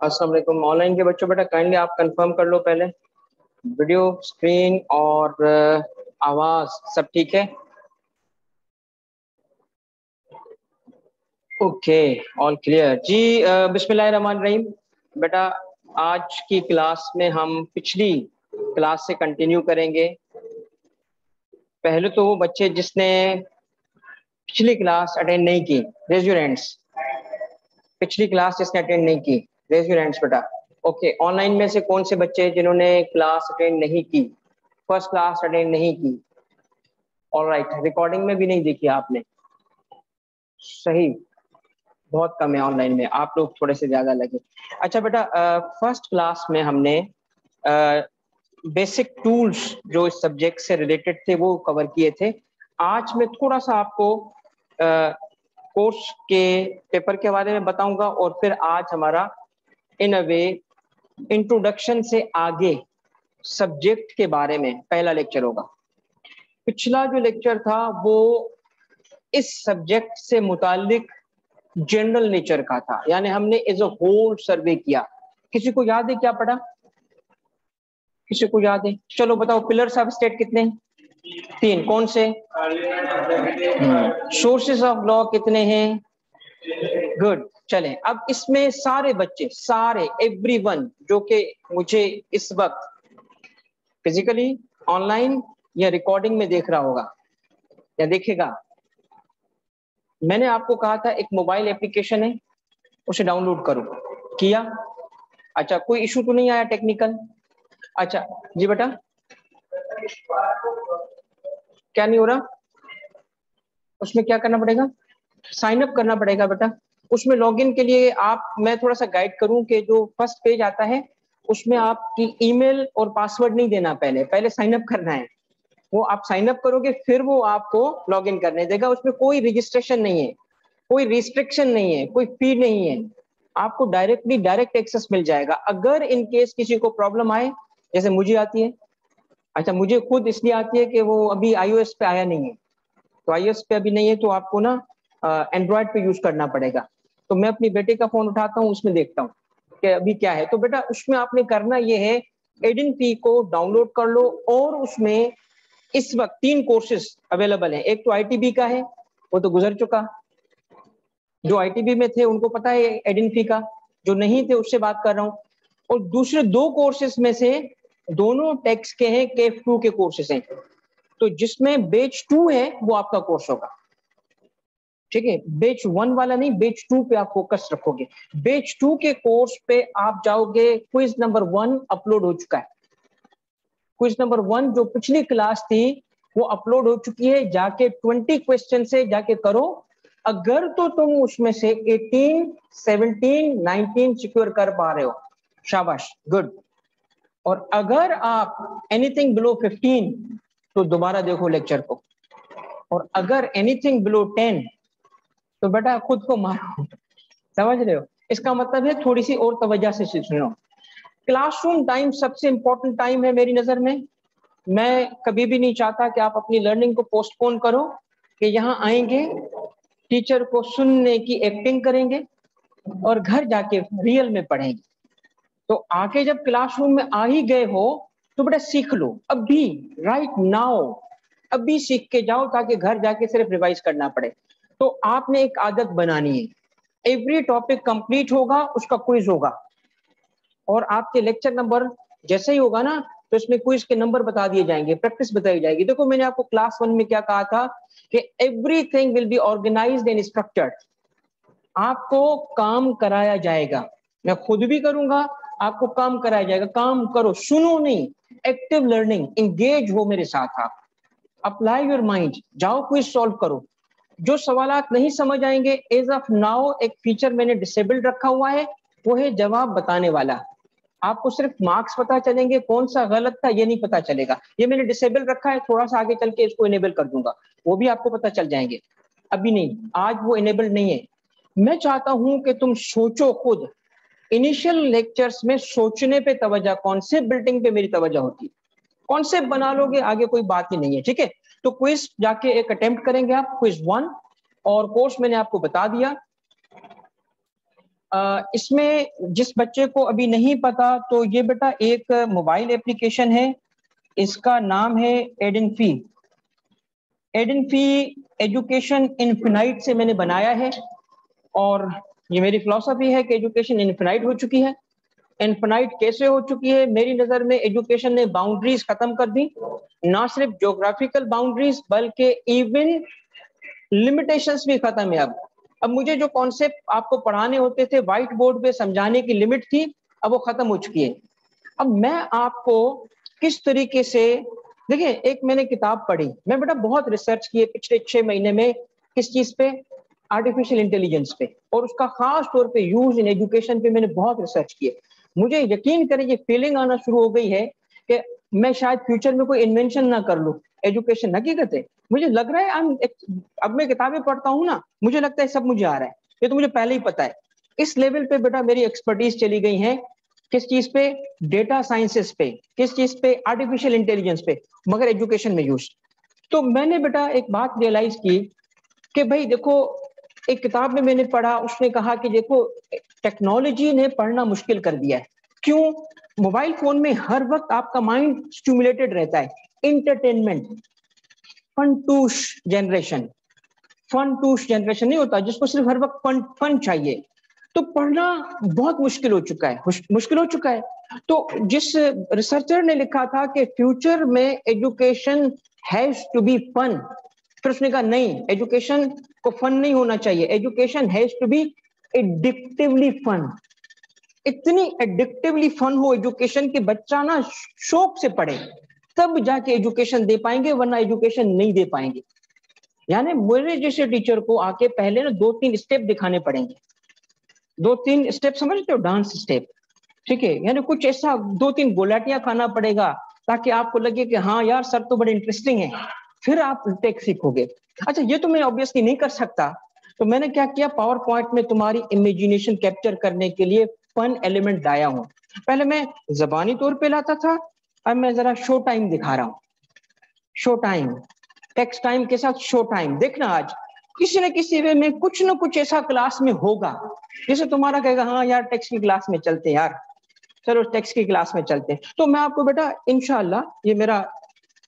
अस्सलाम वालेकुम। ऑनलाइन के बच्चों, बेटा काइंडली आप कंफर्म कर लो पहले, वीडियो स्क्रीन और आवाज सब ठीक है? ओके, ऑल क्लियर जी। बिस्मिल्लाहिर्रहमानिर्रहीम। बेटा आज की क्लास में हम पिछली क्लास से कंटिन्यू करेंगे। पहले तो वो बच्चे जिसने पिछली क्लास अटेंड नहीं की, रेज योर हैंड्स। पिछली क्लास जिसने अटेंड नहीं की, रेज योर हैंड्स बेटा। ओके, ऑनलाइन में से कौन से बच्चे जिन्होंने क्लास अटेंड नहीं की, फर्स्ट क्लास अटेंड नहीं की? ऑलराइट, रिकॉर्डिंग में भी नहीं देखी आपने? सही, बहुत कम है ऑनलाइन में, आप लोग थोड़े से ज्यादा लगे। अच्छा बेटा, फर्स्ट क्लास में हमने बेसिक टूल्स जो इस सब्जेक्ट से रिलेटेड थे वो कवर किए थे। आज मैं थोड़ा सा आपको कोर्स के पेपर के बारे में बताऊंगा और फिर आज हमारा इन अ वे इंट्रोडक्शन से आगे सब्जेक्ट के बारे में पहला लेक्चर होगा। पिछला जो लेक्चर था वो इस सब्जेक्ट से मुतालिक जनरल नेचर का था, यानी हमने एज अ होल सर्वे किया। किसी को याद है क्या पढ़ा? किसी को याद है? चलो बताओ, पिलर्स ऑफ स्टेट कितने हैं? 3। कौन से? सोर्सेस ऑफ लॉ कितने हैं? गुड। चलें, अब इसमें सारे बच्चे, सारे एवरीवन जो कि मुझे इस वक्त फिजिकली ऑनलाइन या रिकॉर्डिंग में देख रहा होगा या देखेगा, मैंने आपको कहा था एक मोबाइल एप्लीकेशन है, उसे डाउनलोड करो। किया? अच्छा, कोई इशू तो नहीं आया टेक्निकल? अच्छा जी बेटा, क्या नहीं हो रहा? उसमें क्या करना पड़ेगा? साइन अप करना पड़ेगा बेटा। उसमें लॉगिन के लिए आप, मैं थोड़ा सा गाइड करूं कि जो फर्स्ट पेज आता है उसमें आपकी ईमेल और पासवर्ड नहीं देना, पहले साइन अप करना है। वो आप साइन अप करोगे फिर वो आपको लॉगिन करने देगा। उसमें कोई रजिस्ट्रेशन नहीं है, कोई रिस्ट्रिक्शन नहीं है, कोई फी नहीं है, आपको डायरेक्ट एक्सेस मिल जाएगा। अगर इन केस किसी को प्रॉब्लम आए, जैसे मुझे आती है, अच्छा मुझे खुद इसलिए आती है कि वो अभी iOS पे आया नहीं है, तो iOS पे अभी नहीं है तो आपको ना एंड्रॉयड पे यूज करना पड़ेगा। तो मैं अपनी बेटे का फोन उठाता हूँ, उसमें देखता हूँ कि अभी क्या है। तो बेटा उसमें आपने करना ये है, एडेंटी को डाउनलोड कर लो और उसमें इस वक्त 3 कोर्सेज अवेलेबल हैं। एक तो आईटीबी का है, वो तो गुजर चुका, जो आईटीबी में थे उनको पता है एडेंटी का, जो नहीं थे उससे बात कर रहा हूँ। और दूसरे 2 कोर्सेज में से दोनों टेक्स के हैं, केफ 2 के कोर्सेज हैं। तो जिसमें बेच 2 है वो आपका कोर्स होगा, ठीक है? बेच 1 वाला नहीं, बेच 2 पे आप फोकस रखोगे। बेच 2 के कोर्स पे आप जाओगे, क्विज नंबर 1 अपलोड हो चुका है। क्विज नंबर 1 जो पिछली क्लास थी वो अपलोड हो चुकी है, जाके 20 क्वेश्चन से जाके करो। अगर तो तुम उसमें से 18, 17, 19 सिक्योर कर पा रहे हो, शाबाश, गुड। और अगर आप एनीथिंग बिलो 15 तो दोबारा देखो लेक्चर को, और अगर एनीथिंग बिलो 10 तो बेटा खुद को मारो। समझ रहे हो? इसका मतलब है थोड़ी सी और तवज्जो से सुनो। क्लासरूम टाइम सबसे इंपॉर्टेंट टाइम है मेरी नजर में। मैं कभी भी नहीं चाहता कि आप अपनी लर्निंग को पोस्टपोन करो, कि यहाँ आएंगे, टीचर को सुनने की एक्टिंग करेंगे और घर जाके रियल में पढ़ेंगे। तो आके जब क्लासरूम में आ ही गए हो तो बेटा सीख लो अभी, राइट नाउ, अभी सीख के जाओ, ताकि घर जाके सिर्फ रिवाइज करना पड़े। तो आपने एक आदत बनानी है, एवरी टॉपिक कंप्लीट होगा उसका क्विज होगा, और आपके लेक्चर नंबर जैसे ही होगा ना तो इसमें क्विज के नंबर बता दिए जाएंगे, प्रैक्टिस बताई जाएगी। देखो मैंने आपको क्लास 1 में क्या कहा था कि everything will be organised and structured. आपको काम कराया जाएगा, मैं खुद भी करूंगा, आपको काम कराया जाएगा। काम करो, सुनो नहीं, एक्टिव लर्निंग, एंगेज हो मेरे साथ। आप अप्लाई योर माइंड, जाओ क्विज सॉल्व करो। जो सवालात नहीं समझ आएंगे, एज ऑफ नाउ एक फीचर मैंने डिसेबल्ड रखा हुआ है, वो है जवाब बताने वाला। आपको सिर्फ मार्क्स पता चलेंगे, कौन सा गलत था ये नहीं पता चलेगा। ये मैंने डिसेबल रखा है, थोड़ा सा आगे चल के इसको इनेबल कर दूंगा, वो भी आपको पता चल जाएंगे। अभी नहीं, आज वो इनेबल नहीं है। मैं चाहता हूं कि तुम सोचो खुद। इनिशियल लेक्चर्स में सोचने पे तवज्जो, कॉन्सेप्ट बिल्डिंग पे मेरी तवज्जो होती है। कॉन्सेप्ट बना लोगे आगे कोई बात ही नहीं है, ठीक है? तो क्विज जाके एक अटेम्प्ट करेंगे आप, क्विज 1, और कोर्स मैंने आपको बता दिया। इसमें जिस बच्चे को अभी नहीं पता, तो ये बेटा एक मोबाइल एप्लीकेशन है, इसका नाम है एडेनफी। एडेनफी एजुकेशन इनफिनाइट से मैंने बनाया है, और ये मेरी फिलॉसफी है कि एजुकेशन इनफिनाइट हो चुकी है। इनफिनाइट कैसे हो चुकी है? मेरी नजर में एजुकेशन ने बाउंड्रीज खत्म कर दी, ना सिर्फ ज्योग्राफिकल बाउंड्रीज बल्कि इवन लिमिटेशंस भी खत्म है। अब मुझे जो कॉन्सेप्ट आपको पढ़ाने होते थे, व्हाइट बोर्ड पे समझाने की लिमिट थी, अब वो खत्म हो चुकी है। अब मैं आपको किस तरीके से, देखिए एक मैंने किताब पढ़ी, मैं बेटा बहुत रिसर्च की है पिछले 6 महीने में, किस चीज पे? आर्टिफिशियल इंटेलिजेंस पे, और उसका खास तौर पे यूज इन एजुकेशन पे मैंने बहुत रिसर्च की है। मुझे यकीन करें, ये फीलिंग आना शुरू हो गई है कि मैं शायद फ्यूचर में कोई इन्वेंशन ना कर लूं। एजुकेशन हकीकत है, मुझे लग रहा है अब मैं किताबें पढ़ता हूँ ना, मुझे लगता है सब मुझे आ रहा है, ये तो मुझे पहले ही पता है। इस लेवल पे बेटा मेरी एक्सपर्टीज चली गई है। किस चीज पे? डेटा साइंसेस पे। किस चीज पे? आर्टिफिशियल इंटेलिजेंस पे, मगर एजुकेशन में यूज। तो मैंने बेटा एक बात रियलाइज की कि भाई देखो, एक किताब में मैंने पढ़ा, उसने कहा कि देखो टेक्नोलॉजी ने पढ़ना मुश्किल कर दिया है। क्यों? मोबाइल फोन में हर वक्त आपका माइंड स्टिमुलेटेड रहता है। इंटरटेनमेंट, फन जनरेशन, फन नहीं होता जिसको सिर्फ हर वक्त फन फन चाहिए, तो पढ़ना बहुत मुश्किल हो चुका है, मुश्किल हो चुका है। तो जिस रिसर्चर ने लिखा था कि फ्यूचर में education has to be fun, फिर उसने कहा नहीं, एजुकेशन को फन नहीं होना चाहिए, education has to be addictively fun. इतनी एडिक्टिवली फन हो एजुकेशन कि बच्चा ना शौक से पढ़े, तब जाके एजुकेशन दे पाएंगे, वरना एजुकेशन नहीं दे पाएंगे। यानी मेरे जैसे टीचर को आके पहले ना 2-3 स्टेप दिखाने पड़ेंगे। 2-3 स्टेप समझते हो? डांस स्टेप, ठीक है? यानी कुछ ऐसा 2-3 गोलाटियां खाना पड़ेगा, ताकि आपको लगे कि हाँ यार सर तो बड़े इंटरेस्टिंग है, फिर आप टेक सीखोगे। अच्छा, ये तो मैं ऑब्वियसली नहीं कर सकता, तो मैंने क्या किया, पावर पॉइंट में तुम्हारी इमेजिनेशन कैप्चर करने के लिए फन एलिमेंट लाया हूं। पहले मैं जबानी तौर पे लाता था, अब मैं जरा शो टाइम दिखा रहा हूं। शो टाइम, टेक्स्ट टाइम के साथ शो टाइम। देखना आज किसी न किसी वे में कुछ न कुछ ऐसा क्लास में होगा जैसे तुम्हारा कहेगा हाँ यार टेक्स्ट की क्लास में चलते हैं यार, चलो टेक्स्ट की क्लास में चलते हैं। तो मैं आपको बेटा इंशाल्लाह, ये मेरा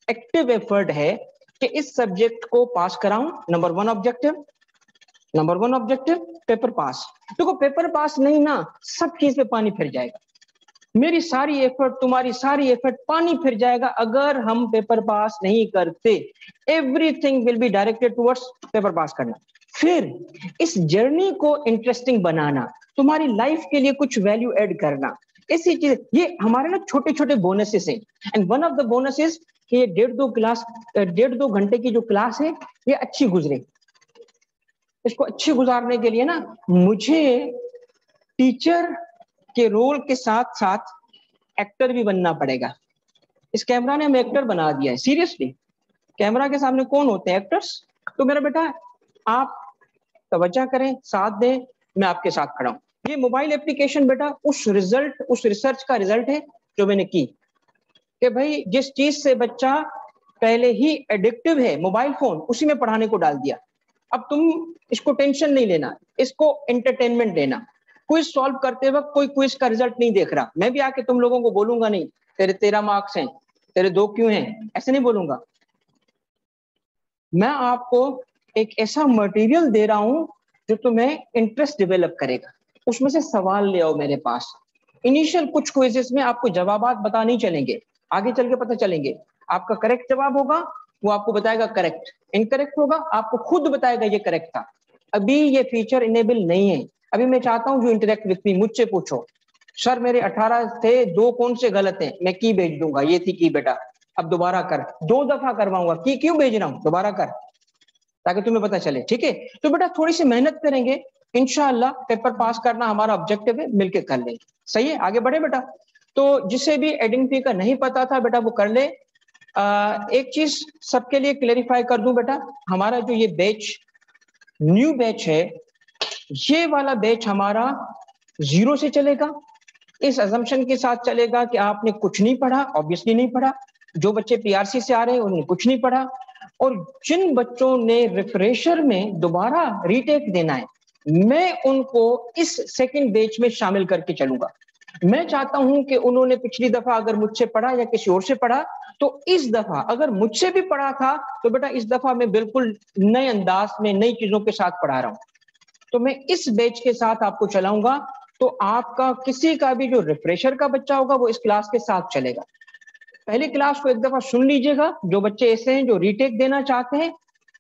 एक्टिव एफर्ट है कि इस सब्जेक्ट को पास कराऊं। Number one objective paper pass. देखो पेपर पास नहीं ना, सब चीज पे पानी फिर जाएगा। मेरी सारी एफर्ट, तुम्हारी सारी एफर्ट पानी फिर जाएगा अगर हम पेपर पास नहीं करते। Everything will be directed towards paper pass करना। फिर इस जर्नी को इंटरेस्टिंग बनाना, तुम्हारी लाइफ के लिए कुछ वैल्यू ऐड करना, ऐसी चीज, ये हमारे ना छोटे छोटे बोनसेस हैं। And one of the bonuses कि ये 1.5-2 घंटे की जो क्लास है, ये अच्छी गुजरे। इसको अच्छी गुजारने के लिए ना मुझे टीचर के रोल के साथ साथ एक्टर भी बनना पड़ेगा। इस कैमरा ने हमें एक्टर बना दिया है, सीरियसली। कैमरा के सामने कौन होते हैं? एक्टर्स। तो मेरा बेटा आप तवज्जो करें, साथ दें, मैं आपके साथ खड़ा हूं। ये मोबाइल एप्लीकेशन बेटा उस रिसर्च का रिजल्ट है जो मैंने की, कि भाई जिस चीज से बच्चा पहले ही एडिक्टिव है, मोबाइल फोन, उसी में पढ़ाने को डाल दिया। अब तुम इसको टेंशन नहीं लेना, इसको एंटरटेनमेंट देना। क्विज सॉल्व करते वक्त कोई क्विज का रिजल्ट नहीं देख रहा, मैं भी आके तुम लोगों को बोलूंगा नहीं तेरे 13 मार्क्स हैं, तेरे 2 क्यों हैं, ऐसे नहीं बोलूंगा। मैं आपको एक ऐसा मटेरियल दे रहा हूं जो तुम्हें इंटरेस्ट डेवलप करेगा। उसमें से सवाल ले आओ मेरे पास। इनिशियल कुछ क्विजेस में आपको जवाबात पता नहीं चलेंगे, आगे चल के पता चलेंगे। आपका करेक्ट जवाब होगा, वो आपको बताएगा करेक्ट, इनकरेक्ट होगा आपको खुद बताएगा ये करेक्ट था। अभी ये फीचर इनेबल नहीं है। अभी मैं चाहता हूं जो इंटरेक्ट विथ मी, मुझसे पूछो सर मेरे 18 थे, 2 कौन से गलत हैं, मैं की भेज दूंगा, ये थी की बेटा, अब दोबारा कर। 2 दफा करवाऊंगा, की क्यों भेज रहा हूं, दोबारा कर, ताकि तुम्हें पता चले, ठीक है? तो बेटा थोड़ी सी मेहनत करेंगे, इंशाल्लाह पेपर पास करना हमारा ऑब्जेक्टिव है, मिलके कर लेंगे। सही है, आगे बढ़े बेटा। तो जिसे भी एडेंटिटी का नहीं पता था बेटा वो कर ले। एक चीज सबके लिए क्लेरिफाई कर दूं बेटा, हमारा जो ये बैच, न्यू बैच है, ये वाला बैच हमारा 0 से चलेगा। इस अजम्पशन के साथ चलेगा कि आपने कुछ नहीं पढ़ा, ऑब्वियसली नहीं पढ़ा। जो बच्चे पीआरसी से आ रहे हैं उन्होंने कुछ नहीं पढ़ा, और जिन बच्चों ने रिफ्रेशर में दोबारा रीटेक देना है, मैं उनको इस सेकंड बैच में शामिल करके चलूंगा। मैं चाहता हूं कि उन्होंने पिछली दफा अगर मुझसे पढ़ा या किसी और से पढ़ा, तो इस दफा अगर मुझसे भी पढ़ा था तो बेटा इस दफा मैं बिल्कुल नए अंदाज में नई चीजों के साथ पढ़ा रहा हूं। तो मैं इस बैच के साथ आपको चलाऊंगा, तो आपका किसी का भी जो रिफ्रेशर का बच्चा होगा वो इस क्लास के साथ चलेगा। पहली क्लास को एक दफा सुन लीजिएगा। जो बच्चे ऐसे हैं जो रीटेक देना चाहते हैं,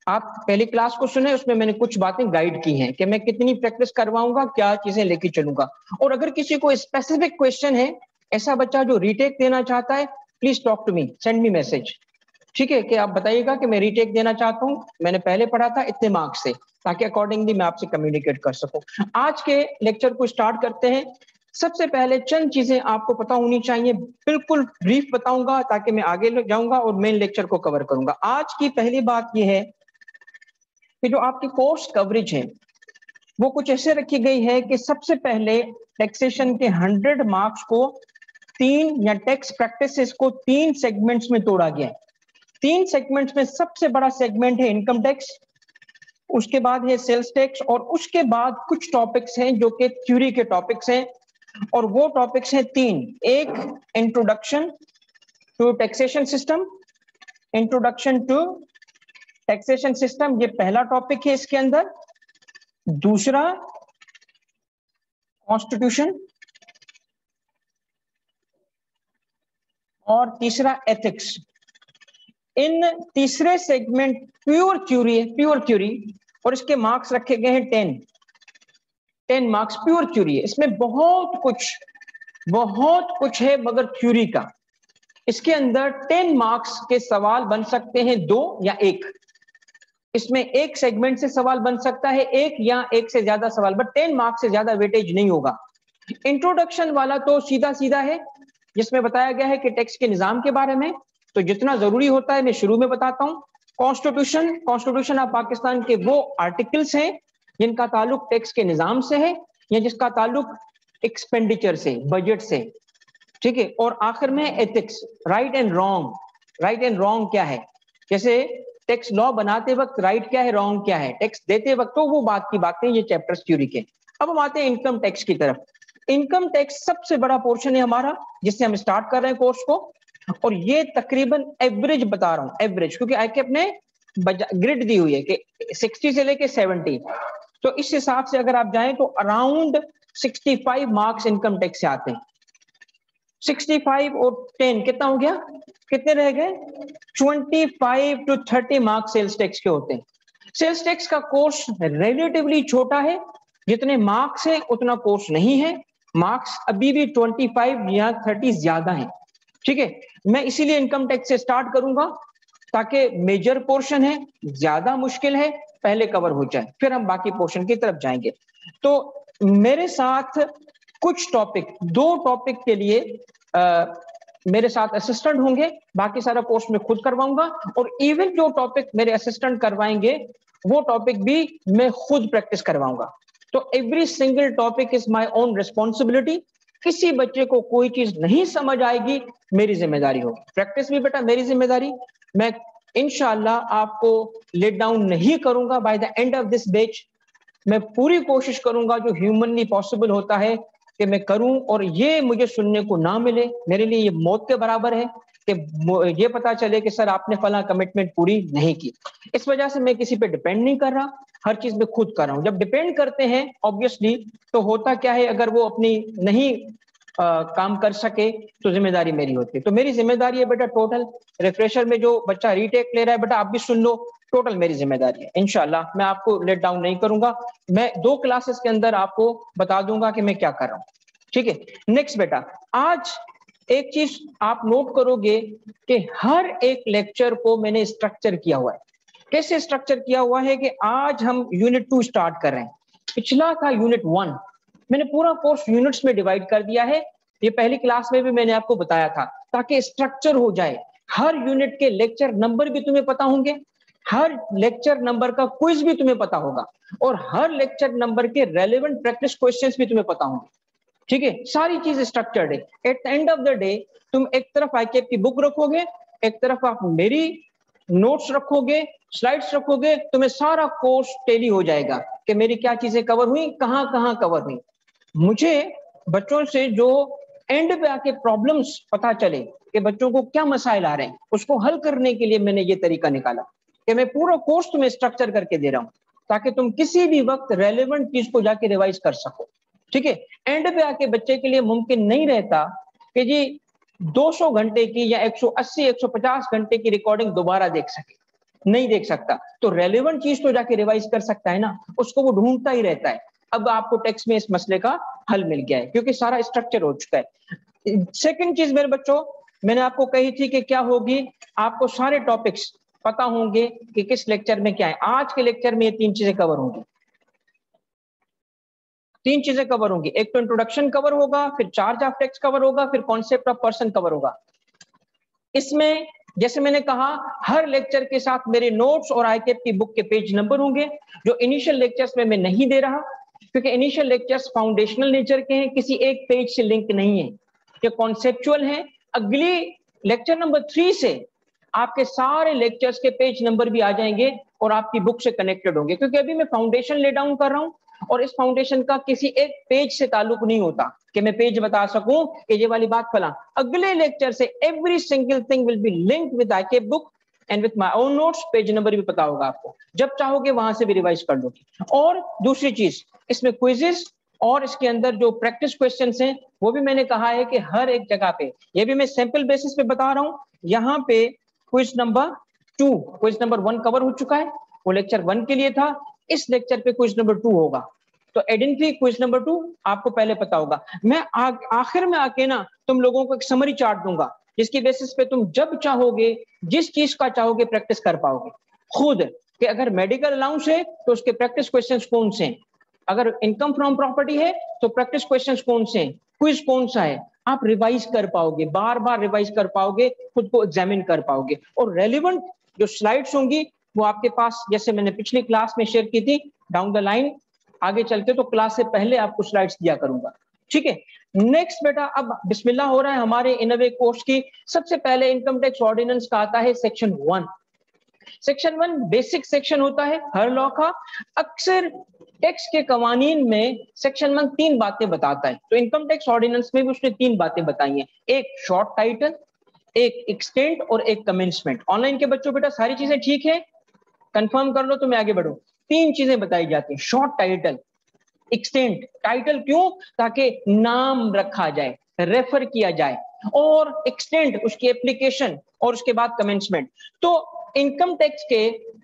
आप पहली क्लास को सुने, उसमें मैंने कुछ बातें गाइड की हैं कि मैं कितनी प्रैक्टिस करवाऊंगा, क्या चीजें लेके चलूंगा। और अगर किसी को स्पेसिफिक क्वेश्चन है, ऐसा बच्चा जो रीटेक देना चाहता है, please talk to me, send me message. ठीक है, कि आप बताइएगा कि मैं रीटेक देना चाहता हूं, मैंने पहले पढ़ा था इतने मार्क्स से, ताकि अकॉर्डिंगली मैं आपसे कम्युनिकेट कर सकूं। आज के लेक्चर को स्टार्ट करते हैं। सबसे पहले चंद चीजें आपको पता होनी चाहिए, बिल्कुल ब्रीफ बताऊंगा ताकि मैं आगे जाऊंगा और मेन लेक्चर को कवर करूंगा। आज की पहली बात यह है कि जो आपकी कोर्स कवरेज है वो कुछ ऐसे रखी गई है कि सबसे पहले टैक्सेशन के 100 मार्क्स को तीन, या टैक्स प्रैक्टिसेस को 3 सेगमेंट्स में तोड़ा गया है। 3 सेगमेंट्स में सबसे बड़ा सेगमेंट है इनकम टैक्स, उसके बाद है सेल्स टैक्स, और उसके बाद कुछ टॉपिक्स हैं जो कि थ्योरी के टॉपिक्स हैं। और वो टॉपिक्स हैं 3। एक, introduction to taxation system, introduction to taxation system, ये पहला टॉपिक है इसके अंदर। दूसरा, कॉन्स्टिट्यूशन, और तीसरा एथिक्स। इन तीसरे सेगमेंट प्योर थ्योरी है, प्योर थ्योरी, और इसके मार्क्स रखे गए हैं 10 मार्क्स प्योर थ्योरी है। इसमें बहुत कुछ है मगर थ्योरी का। इसके अंदर 10 मार्क्स के सवाल बन सकते हैं 2 या 1। इसमें एक सेगमेंट से सवाल बन सकता है 1 या 1 से ज्यादा सवाल, बट 10 मार्क्स से ज्यादा वेटेज नहीं होगा। इंट्रोडक्शन वाला तो सीधा सीधा है, जिसमें बताया गया है कि टैक्स के निजाम के बारे में, तो जितना जरूरी होता है मैं शुरू में बताता हूं। कॉन्स्टिट्यूशन ऑफ पाकिस्तान के वो आर्टिकल्स हैं जिनका ताल्लुक टैक्स के निजाम से है, या जिसका ताल्लुक एक्सपेंडिचर से, बजट से। ठीक है, और आखिर में एथिक्स, राइट एंड रॉन्ग क्या है। जैसे टैक्स लॉ बनाते वक्त राइट क्या है, रॉन्ग क्या है, टैक्स देते वक्त, तो वो बात की बातें, ये चैप्टर्स थ्योरी के। अब हम आते हैं इनकम टैक्स की तरफ। इनकम टैक्स सबसे बड़ा पोर्शन है हमारा, जिससे हम स्टार्ट कर रहे हैं कोर्स को। और ये तकरीबन एवरेज बता रहा हूं, एवरेज, क्योंकि आके अपने ग्रिड दी हुई है कि 60 से लेके 70, तो इस हिसाब से अगर आप जाएं तो अराउंड 65 मार्क्स इनकम टैक्स से आते हैं। 65 और 10 कितना हो गया, कितने रह गए, 25 to 30 मार्क्स सेल्स टैक्स के होते हैं। सेल्स टैक्स का कोर्स रिलेटिवली छोटा है, जितने मार्क्स है उतना कोर्स नहीं है। मार्क्स अभी भी 25 या 30 ज्यादा है। ठीक है, मैं इसीलिए इनकम टैक्स से स्टार्ट करूंगा ताकि मेजर पोर्शन है, ज्यादा मुश्किल है, पहले कवर हो जाए, फिर हम बाकी पोर्शन की तरफ जाएंगे। तो मेरे साथ कुछ टॉपिक, 2 टॉपिक के लिए मेरे साथ असिस्टेंट होंगे, बाकी सारा कोर्स में खुद करवाऊंगा। और इवन जो टॉपिक मेरे असिस्टेंट करवाएंगे वो टॉपिक भी मैं खुद प्रैक्टिस करवाऊंगा। तो every single topic is my own responsibility. किसी बच्चे को कोई चीज नहीं समझ आएगी, मेरी जिम्मेदारी होगी। प्रैक्टिस भी बेटा मेरी जिम्मेदारी। मैं इंशाल्लाह आपको लेट डाउन नहीं करूंगा। By the end of this batch मैं पूरी कोशिश करूंगा जो ह्यूमनली पॉसिबल होता है कि मैं करूं, और ये मुझे सुनने को ना मिले, मेरे लिए ये मौत के बराबर है कि ये पता चले कि सर आपने फला कमिटमेंट पूरी नहीं की। इस वजह से मैं किसी पे डिपेंड नहीं कर रहा, हर चीज में खुद कर रहा हूं। जब डिपेंड करते हैं ऑब्वियसली तो होता क्या है, अगर वो अपनी नहीं काम कर सके तो जिम्मेदारी मेरी होती है। तो मेरी जिम्मेदारी है बेटा टोटल। रिफ्रेशर में जो बच्चा रीटेक ले रहा है बेटा आप भी सुन लो, टोटल मेरी जिम्मेदारी है। इंशाल्लाह मैं आपको लेट डाउन नहीं करूंगा, मैं 2 क्लासेस के अंदर आपको बता दूंगा कि मैं क्या कर रहा हूं। ठीक है, नेक्स्ट बेटा, आज एक चीज आप नोट करोगे कि हर एक लेक्चर को मैंने स्ट्रक्चर किया हुआ है। कैसे स्ट्रक्चर किया हुआ है कि आज हम यूनिट 2 स्टार्ट कर रहे हैं, पिछला था यूनिट 1। मैंने पूरा कोर्स यूनिट्स में डिवाइड कर दिया है, ये पहली क्लास में भी मैंने आपको बताया था, ताकि स्ट्रक्चर हो जाए। हर यूनिट के लेक्चर नंबर भी तुम्हें पता होंगे, हर लेक्चर नंबर का क्विज भी तुम्हें पता होगा, और हर लेक्चर नंबर के रेलेवेंट प्रैक्टिस क्वेश्चंस भी तुम्हें पता होंगे। ठीक है, सारी चीज स्ट्रक्चर्ड है। At the end of the day तुम एक तरफ आईकेप की बुक रखोगे, एक तरफ आप मेरी नोट्स रखोगे, स्लाइड्स रखोगे, तुम्हें सारा कोर्स टेली हो जाएगा कि मेरी क्या चीजें कवर हुई, कहाँ कहाँ कवर हुई। मुझे बच्चों से जो एंड पे आके प्रॉब्लम्स पता चले कि बच्चों को क्या मसाइल आ रहे हैं, उसको हल करने के लिए मैंने ये तरीका निकाला कि मैं पूरा कोर्स तुम्हें स्ट्रक्चर करके दे रहा हूँ ताकि तुम किसी भी वक्त रेलेवेंट चीज को जाके रिवाइज कर सको। ठीक है, एंड पे आके बच्चे के लिए मुमकिन नहीं रहता कि जी 200 घंटे की या 180 150 घंटे की रिकॉर्डिंग दोबारा देख सके, नहीं देख सकता। तो रेलेवेंट चीज तो जाके रिवाइज कर सकता है ना, उसको वो ढूंढता ही रहता है। अब आपको टेक्स्ट में इस मसले का हल मिल गया है क्योंकि सारा स्ट्रक्चर हो चुका है। सेकंड चीज मेरे बच्चों, मैंने आपको कही थी कि क्या होगी, आपको सारे टॉपिक्स पता होंगे कि किस लेक्चर में क्या है। आज के लेक्चर में ये 3 चीजें कवर होंगी, 3 चीजें कवर होंगी। एक तो इंट्रोडक्शन कवर होगा, फिर चार्ज ऑफ टेक्स्ट कवर होगा, फिर कॉन्सेप्ट ऑफ पर्सन कवर होगा। इसमें जैसे मैंने कहा, हर लेक्चर के साथ मेरे नोट्स और आईकेप की बुक के पेज नंबर होंगे, जो इनिशियल लेक्चर्स में मैं नहीं दे रहा क्योंकि इनिशियल लेक्चर्स फाउंडेशनल नेचर के हैं, किसी एक पेज से लिंक नहीं है, ये कॉन्सेप्चुअल है। अगली लेक्चर नंबर 3 से आपके सारे लेक्चर्स के पेज नंबर भी आ जाएंगे और आपकी बुक से कनेक्टेड होंगे, क्योंकि अभी मैं फाउंडेशन ले डाउन कर रहा हूं और इस फाउंडेशन का किसी एक पेज से ताल्लुक नहीं होता कि मैं पेज बता सकूं कि ये वाली बात फला। अगले लेक्चर से every single thing will be linked with IK book and with my own notes, page number भी पता होगा आपको, जब चाहोगे वहां से भी रिवाइज कर लोगे। और दूसरी चीज, इसमें क्विजेस और इसके अंदर जो प्रैक्टिस क्वेश्चंस हैं वो भी मैंने कहा है कि हर एक जगह पे, ये भी मैं सैंपल बेसिस पे बता रहा हूं। यहाँ पे quiz number 2, quiz number 1 cover हो चुका है, वो लेक्चर 1 के लिए था। इस लेक्चर पे क्विज नंबर 2 होगा, तो एडेंटिटी क्विज नंबर 2 आपको पहले पता होगा। मैं आखिर में आके ना तुम लोगों को एक समरी चार्ट दूंगा जिसकी बेसिस पे तुम जब चाहोगे, जिस चीज का चाहोगे प्रैक्टिस कर पाओगे खुद। कि अगर मेडिकल अलाउंस है तो उसके प्रैक्टिस क्वेश्चंस कौन से हैं, अगर इनकम फ्रॉम प्रॉपर्टी है तो प्रैक्टिस क्वेश्चंस कौन से हैं, क्विज कौन सा है, आप रिवाइज कर पाओगे, बार बार रिवाइज कर पाओगे, खुद को एग्जामिन कर पाओगे। और रेलिवेंट जो स्लाइड्स होंगी वो आपके पास, जैसे मैंने पिछली क्लास में शेयर की थी, डाउन द लाइन आगे चलते तो क्लास से पहले आपको स्लाइड्स दिया करूंगा। ठीक है, नेक्स्ट बेटा, अब बिस्मिल्लाह हो रहा है हमारे इनोवे कोर्स की। सबसे पहले इनकम टैक्स ऑर्डिनेंस का आता है सेक्शन 1। सेक्शन 1 बेसिक सेक्शन होता है हर लॉ का। अक्सर टैक्स के कवानीन में सेक्शन 1 3 बातें बताता है, तो इनकम टैक्स ऑर्डिनेंस में भी उसने 3 बातें बताई हैं, एक शॉर्ट टाइटल, एक एक्सटेंट और एक कमेंसमेंट। ऑनलाइन के बच्चों बेटा सारी चीजें ठीक है, कंफर्म कर लो तो मैं आगे बढ़ूं। 3 चीजें बताई जाती हैं, शॉर्ट टाइटल, एक्सटेंट। टाइटल क्यों, ताकि नाम रखा जाए, रेफर किया जाए, और एक्सटेंट उसकी एप्लीकेशन, और उसके बाद कमेंसमेंट। तो इनकम टैक्स के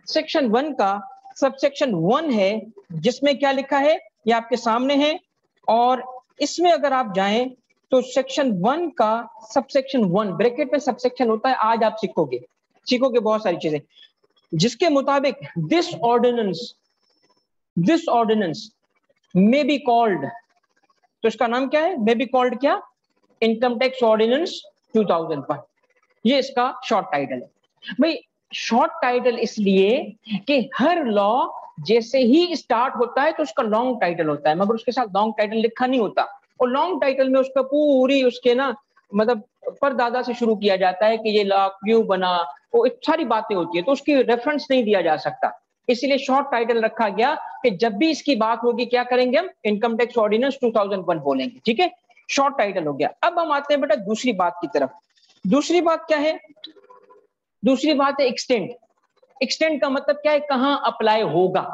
सेक्शन 1 का सबसेक्शन 1 है, जिसमें क्या लिखा है ये आपके सामने है। और इसमें अगर आप जाएं तो सेक्शन 1 का सबसेक्शन 1 ब्रैकेट में सबसेक्शन होता है, आज आप सीखोगे बहुत सारी चीजें, जिसके मुताबिक this ordinance may be called, तो इसका नाम क्या है, मे बी कॉल्ड क्या, इनकम टैक्स ऑर्डिनेंस 2001। ये इसका शॉर्ट टाइटल है। भाई शॉर्ट टाइटल इसलिए कि हर लॉ जैसे ही स्टार्ट होता है तो उसका लॉन्ग टाइटल होता है, मगर उसके साथ लॉन्ग टाइटल लिखा नहीं होता। और लॉन्ग टाइटल में उसका पूरी उसके ना मतलब परदादा से शुरू किया जाता है कि ये लॉ क्यों बना, वो सारी बातें होती है, तो उसकी रेफरेंस नहीं दिया जा सकता। इसीलिए शॉर्ट टाइटल रखा गया कि जब भी इसकी बात होगी क्या करेंगे हम, इनकम टैक्स ऑर्डिनेंस 2001 बोलेंगे। ठीक है, शॉर्ट टाइटल हो गया। अब हम आते हैं बेटा दूसरी बात की तरफ। दूसरी बात क्या है, दूसरी बात है एक्सटेंट। एक्सटेंट का मतलब क्या है, कहां अप्लाई होगा,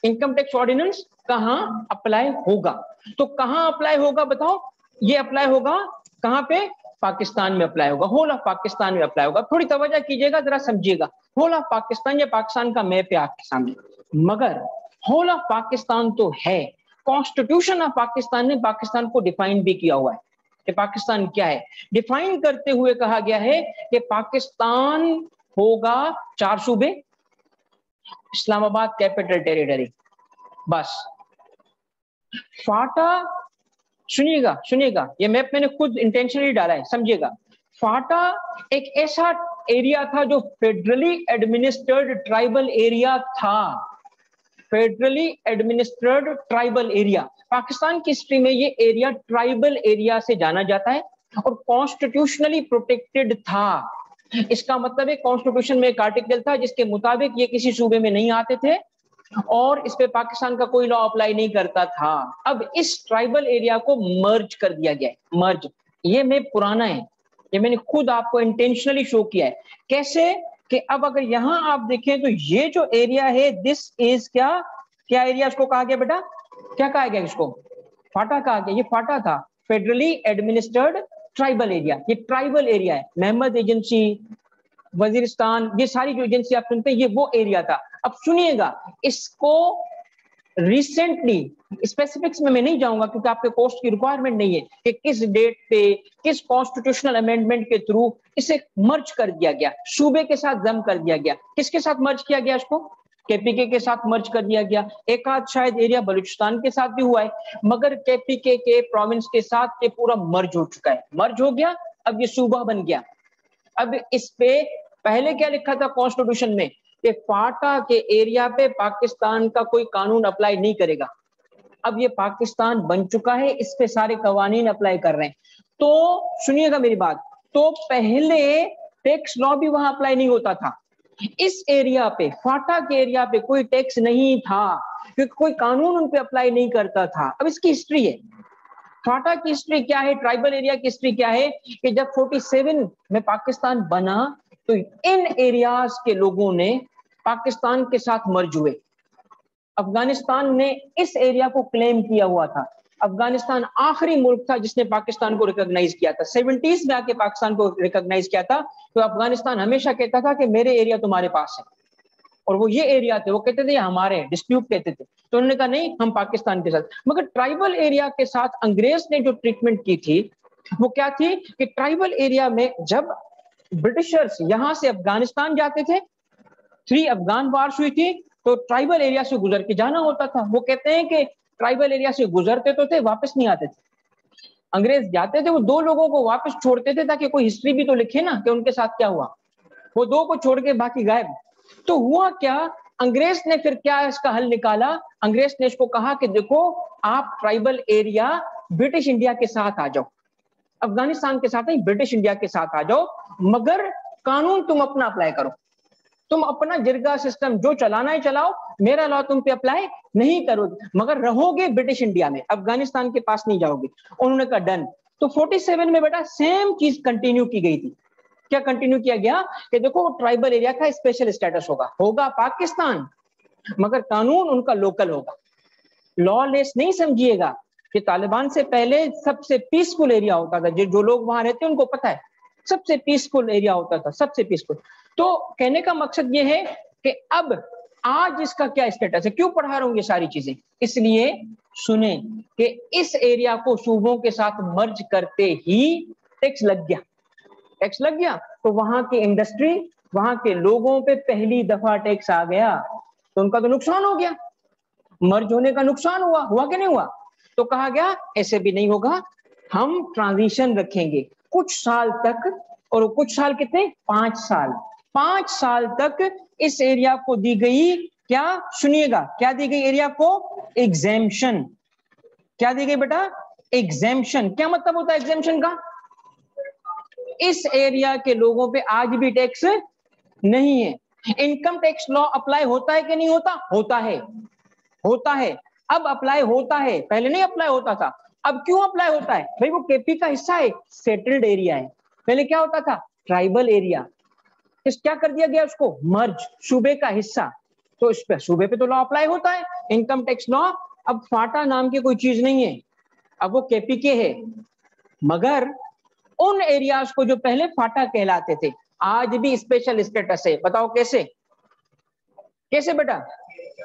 इनकम टैक्स ऑर्डिनेंस कहां अप्लाई होगा। तो कहां अप्लाई होगा बताओ, ये अप्लाई होगा कहां पे, पाकिस्तान में अप्लाई होगा, होल ऑफ पाकिस्तान में अप्लाई होगा। थोड़ी तवज्जो कीजिएगा, जरा समझिएगा, होल ऑफ पाकिस्तान या पाकिस्तान का मैप है आपके सामने, मगर होल ऑफ पाकिस्तान तो है, कॉन्स्टिट्यूशन ऑफ पाकिस्तान ने पाकिस्तान को डिफाइन भी किया हुआ है कि पाकिस्तान क्या है। डिफाइन करते हुए कहा गया है कि पाकिस्तान होगा 4 सूबे, इस्लामाबाद कैपिटल टेरिटरी, बस। फाटा, सुनिएगा, ये मैप मैंने खुद इंटेंशनली डाला है, समझिएगा। फाटा एक ऐसा एरिया था जो फेडरली एडमिनिस्ट्रेड ट्राइबल एरिया था, federally administered tribal area. Pakistan की हिस्ट्री में ये एरिया ट्राइबल एरिया से जाना जाता है और कॉन्स्टिट्यूशनली प्रोटेक्टेड था। इसका मतलब है कॉन्स्टिट्यूशन में एक आर्टिकल था जिसके मुताबिक ये किसी सूबे में नहीं आते थे, और इस पे पाकिस्तान का कोई लॉ अप्लाई नहीं करता था। अब इस ट्राइबल एरिया को मर्ज कर दिया गया है। मर्ज, ये मैं पुराना है, ये मैंने खुद आपको इंटेंशनली शो किया है। कैसे कि अब अगर यहां आप देखें तो ये जो एरिया है दिस इज क्या क्या एरिया इसको कहा गया बेटा, क्या कहा गया इसको, फाटा कहा गया। ये फाटा था, फेडरली एडमिनिस्टर्ड ट्राइबल एरिया। ये ट्राइबल एरिया है। महमद एजेंसी, वजीरिस्तान, ये सारी जो एजेंसी आप सुनते हैं ये वो एरिया था। अब सुनिएगा, इसको रिसेंटली, स्पेसिफिक्स में मैं नहीं जाऊंगा क्योंकि आपके पोस्ट की रिक्वायरमेंट नहीं है कि किस डेट पे किस कॉन्स्टिट्यूशनल अमेंडमेंट के थ्रू इसे मर्ज कर दिया गया, सूबे के साथ जम कर दिया गया। किसके साथ मर्ज किया गया इसको, केपीके के साथ मर्ज कर दिया गया। एक आध शायद एरिया बलूचिस्तान के साथ भी हुआ है, मगर केपीके के प्रोविंस के साथ ये पूरा मर्ज हो चुका है। मर्ज हो गया, अब ये सूबा बन गया। अब इस पे पहले क्या लिखा था कॉन्स्टिट्यूशन में कि फाटा के एरिया पे पाकिस्तान का कोई कानून अप्लाई नहीं करेगा। अब ये पाकिस्तान बन चुका है, इस पे सारे कवानीन अप्लाई कर रहे हैं। तो सुनिएगा मेरी बात, तो पहले टैक्स लॉ भी वहां अप्लाई नहीं होता था। इस एरिया पे, फाटा के एरिया पे कोई टैक्स नहीं था क्योंकि कोई कानून उन पे अप्लाई नहीं करता था। अब इसकी हिस्ट्री है, फाटा की हिस्ट्री क्या है, ट्राइबल एरिया की हिस्ट्री क्या है कि जब 47 में पाकिस्तान बना तो इन एरियाज के लोगों ने पाकिस्तान के साथ मर्ज हुए। अफगानिस्तान ने इस एरिया को क्लेम किया हुआ था। अफगानिस्तान आखिरी मुल्क था जिसने पाकिस्तान को रिकॉग्नाइज किया था। 70s में आके पाकिस्तान को रिकॉग्नाइज किया था। तो अफगानिस्तान हमेशा कहता था कि मेरे एरिया तुम्हारे पास है, और वो ये एरिया थे, वो कहते थे हमारे, डिस्प्यूट कहते थे। तो उन्होंने कहा नहीं, हम पाकिस्तान के साथ। मगर ट्राइबल एरिया के साथ अंग्रेज ने जो ट्रीटमेंट की थी वो क्या थी कि ट्राइबल एरिया में जब ब्रिटिशर्स यहां से अफगानिस्तान जाते थे, 3 अफगान वार्स हुई थी, तो ट्राइबल एरिया से गुजर के जाना होता था। वो कहते हैं कि ट्राइबल एरिया से गुजरते तो थे, वापस नहीं आते थे। अंग्रेज जाते थे, वो 2 लोगों को वापस छोड़ते थे ताकि कोई हिस्ट्री भी तो लिखे ना कि उनके साथ क्या हुआ। वो 2 को छोड़ के बाकी गायब। तो हुआ क्या, अंग्रेज ने फिर क्या इसका हल निकाला, अंग्रेज ने इसको कहा कि देखो आप ट्राइबल एरिया ब्रिटिश इंडिया के साथ आ जाओ, अफगानिस्तान के साथ नहीं, ब्रिटिश इंडिया के साथ आ जाओ, मगर कानून तुम अपना अप्लाई करो। तुम अपना जिरगा सिस्टम जो चलाना है चलाओ, मेरा लॉ तुम पे अप्लाई नहीं करोगे, मगर रहोगे ब्रिटिश इंडिया में, अफगानिस्तान के पास नहीं जाओगे। उन्होंने कहा डन। तो 47 में बेटा सेम चीज कंटिन्यू की गई थी। क्या कंटिन्यू किया गया कि देखो ट्राइबल एरिया का स्पेशल स्टेटस होगा पाकिस्तान, मगर कानून उनका लोकल होगा। लॉलेस नहीं समझिएगा कि तालिबान से पहले सबसे पीसफुल एरिया होता था। जो लोग वहां रहते हैं उनको पता है, सबसे पीसफुल एरिया होता था, सबसे पीसफुल। तो कहने का मकसद ये है कि अब आज इसका क्या स्टेटस है। क्यों पढ़ा रहा हूं ये सारी चीजें, इसलिए सुने कि इस एरिया को सूबों के साथ मर्ज करते ही टैक्स लग गया। टैक्स लग गया तो वहां की इंडस्ट्री, वहां के लोगों पे पहली दफा टैक्स आ गया, तो उनका तो नुकसान हो गया। मर्ज होने का नुकसान हुआ कि नहीं हुआ। तो कहा गया ऐसे भी नहीं होगा, हम ट्रांजिशन रखेंगे कुछ साल तक। और कुछ साल कितने, 5 साल। 5 साल तक इस एरिया को दी गई क्या, सुनिएगा, क्या दी गई एरिया को, एग्जेम्पशन। क्या दी गई बेटा, एग्जेम्पशन। क्या मतलब होता है एग्जेम्पशन का, इस एरिया के लोगों पे आज भी टैक्स नहीं है। इनकम टैक्स लॉ अप्लाई होता है कि नहीं होता, होता है, होता है। अब अप्लाई होता है, पहले नहीं अप्लाई होता था। अब क्यों अप्लाई होता है भाई, वो केपी का हिस्सा है, सेटल्ड एरिया है। पहले क्या होता था, ट्राइबल एरिया। इस क्या कर दिया गया उसको, मर्ज, सूबे का हिस्सा। तो इस पे सूबे पे तो लॉ अप्लाई होता है, इनकम टैक्स लॉ। अब फाटा नाम की कोई चीज नहीं है, अब वो केपी के है। मगर उन एरियाज को जो पहले फाटा कहलाते थे आज भी स्पेशल स्टेटस है। बताओ कैसे, कैसे बेटा,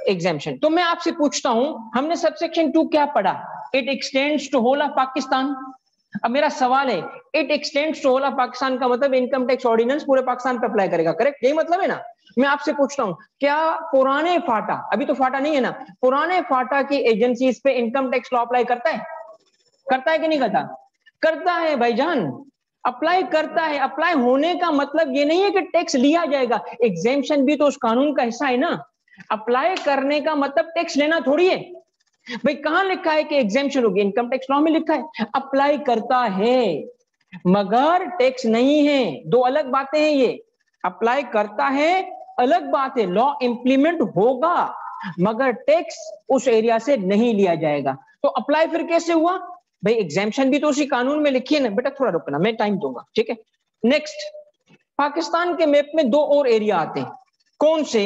एग्जेम्पशन। तो मैं आपसे पूछता हूं, हमने सबसेक्शन 2 क्या पढ़ा, it extends to whole of Pakistan. अब मेरा सवाल है, it extends to whole of Pakistan का मतलब इनकम टैक्स ऑर्डिनेंस पूरे पाकिस्तान पे अप्लाई करेगा, करेक्ट, यही मतलब है ना। मैं आपसे पूछता हूं, क्या पुराने फाटा, अभी तो फाटा नहीं है ना, पुराने फाटा की एजेंसीज पे इनकम टैक्स लॉ अप्लाई करता है, करता है कि नहीं करता, करता है भाईजान, अप्लाई करता है। अप्लाई होने का मतलब ये नहीं है कि टैक्स लिया जाएगा, एग्जेम्पशन भी तो उस कानून का हिस्सा है ना। अप्लाई करने का मतलब टैक्स लेना थोड़ी है भाई। कहां लिखा है कि एग्जेम्पशन होगी, इनकम टैक्स लॉ में लिखा है। अप्लाई करता है मगर टैक्स नहीं है, दो अलग बातें हैं ये। अप्लाई करता है अलग बात है, लॉ इंप्लीमेंट होगा मगर टैक्स उस एरिया से नहीं लिया जाएगा। तो अप्लाई फिर कैसे हुआ भाई? एग्जेम्पशन भी तो उसी कानून में लिखी है ना। बेटा थोड़ा रुकना, मैं टाइम दूंगा, ठीक है। नेक्स्ट, पाकिस्तान के मैप में दो और एरिया आते हैं। कौन से?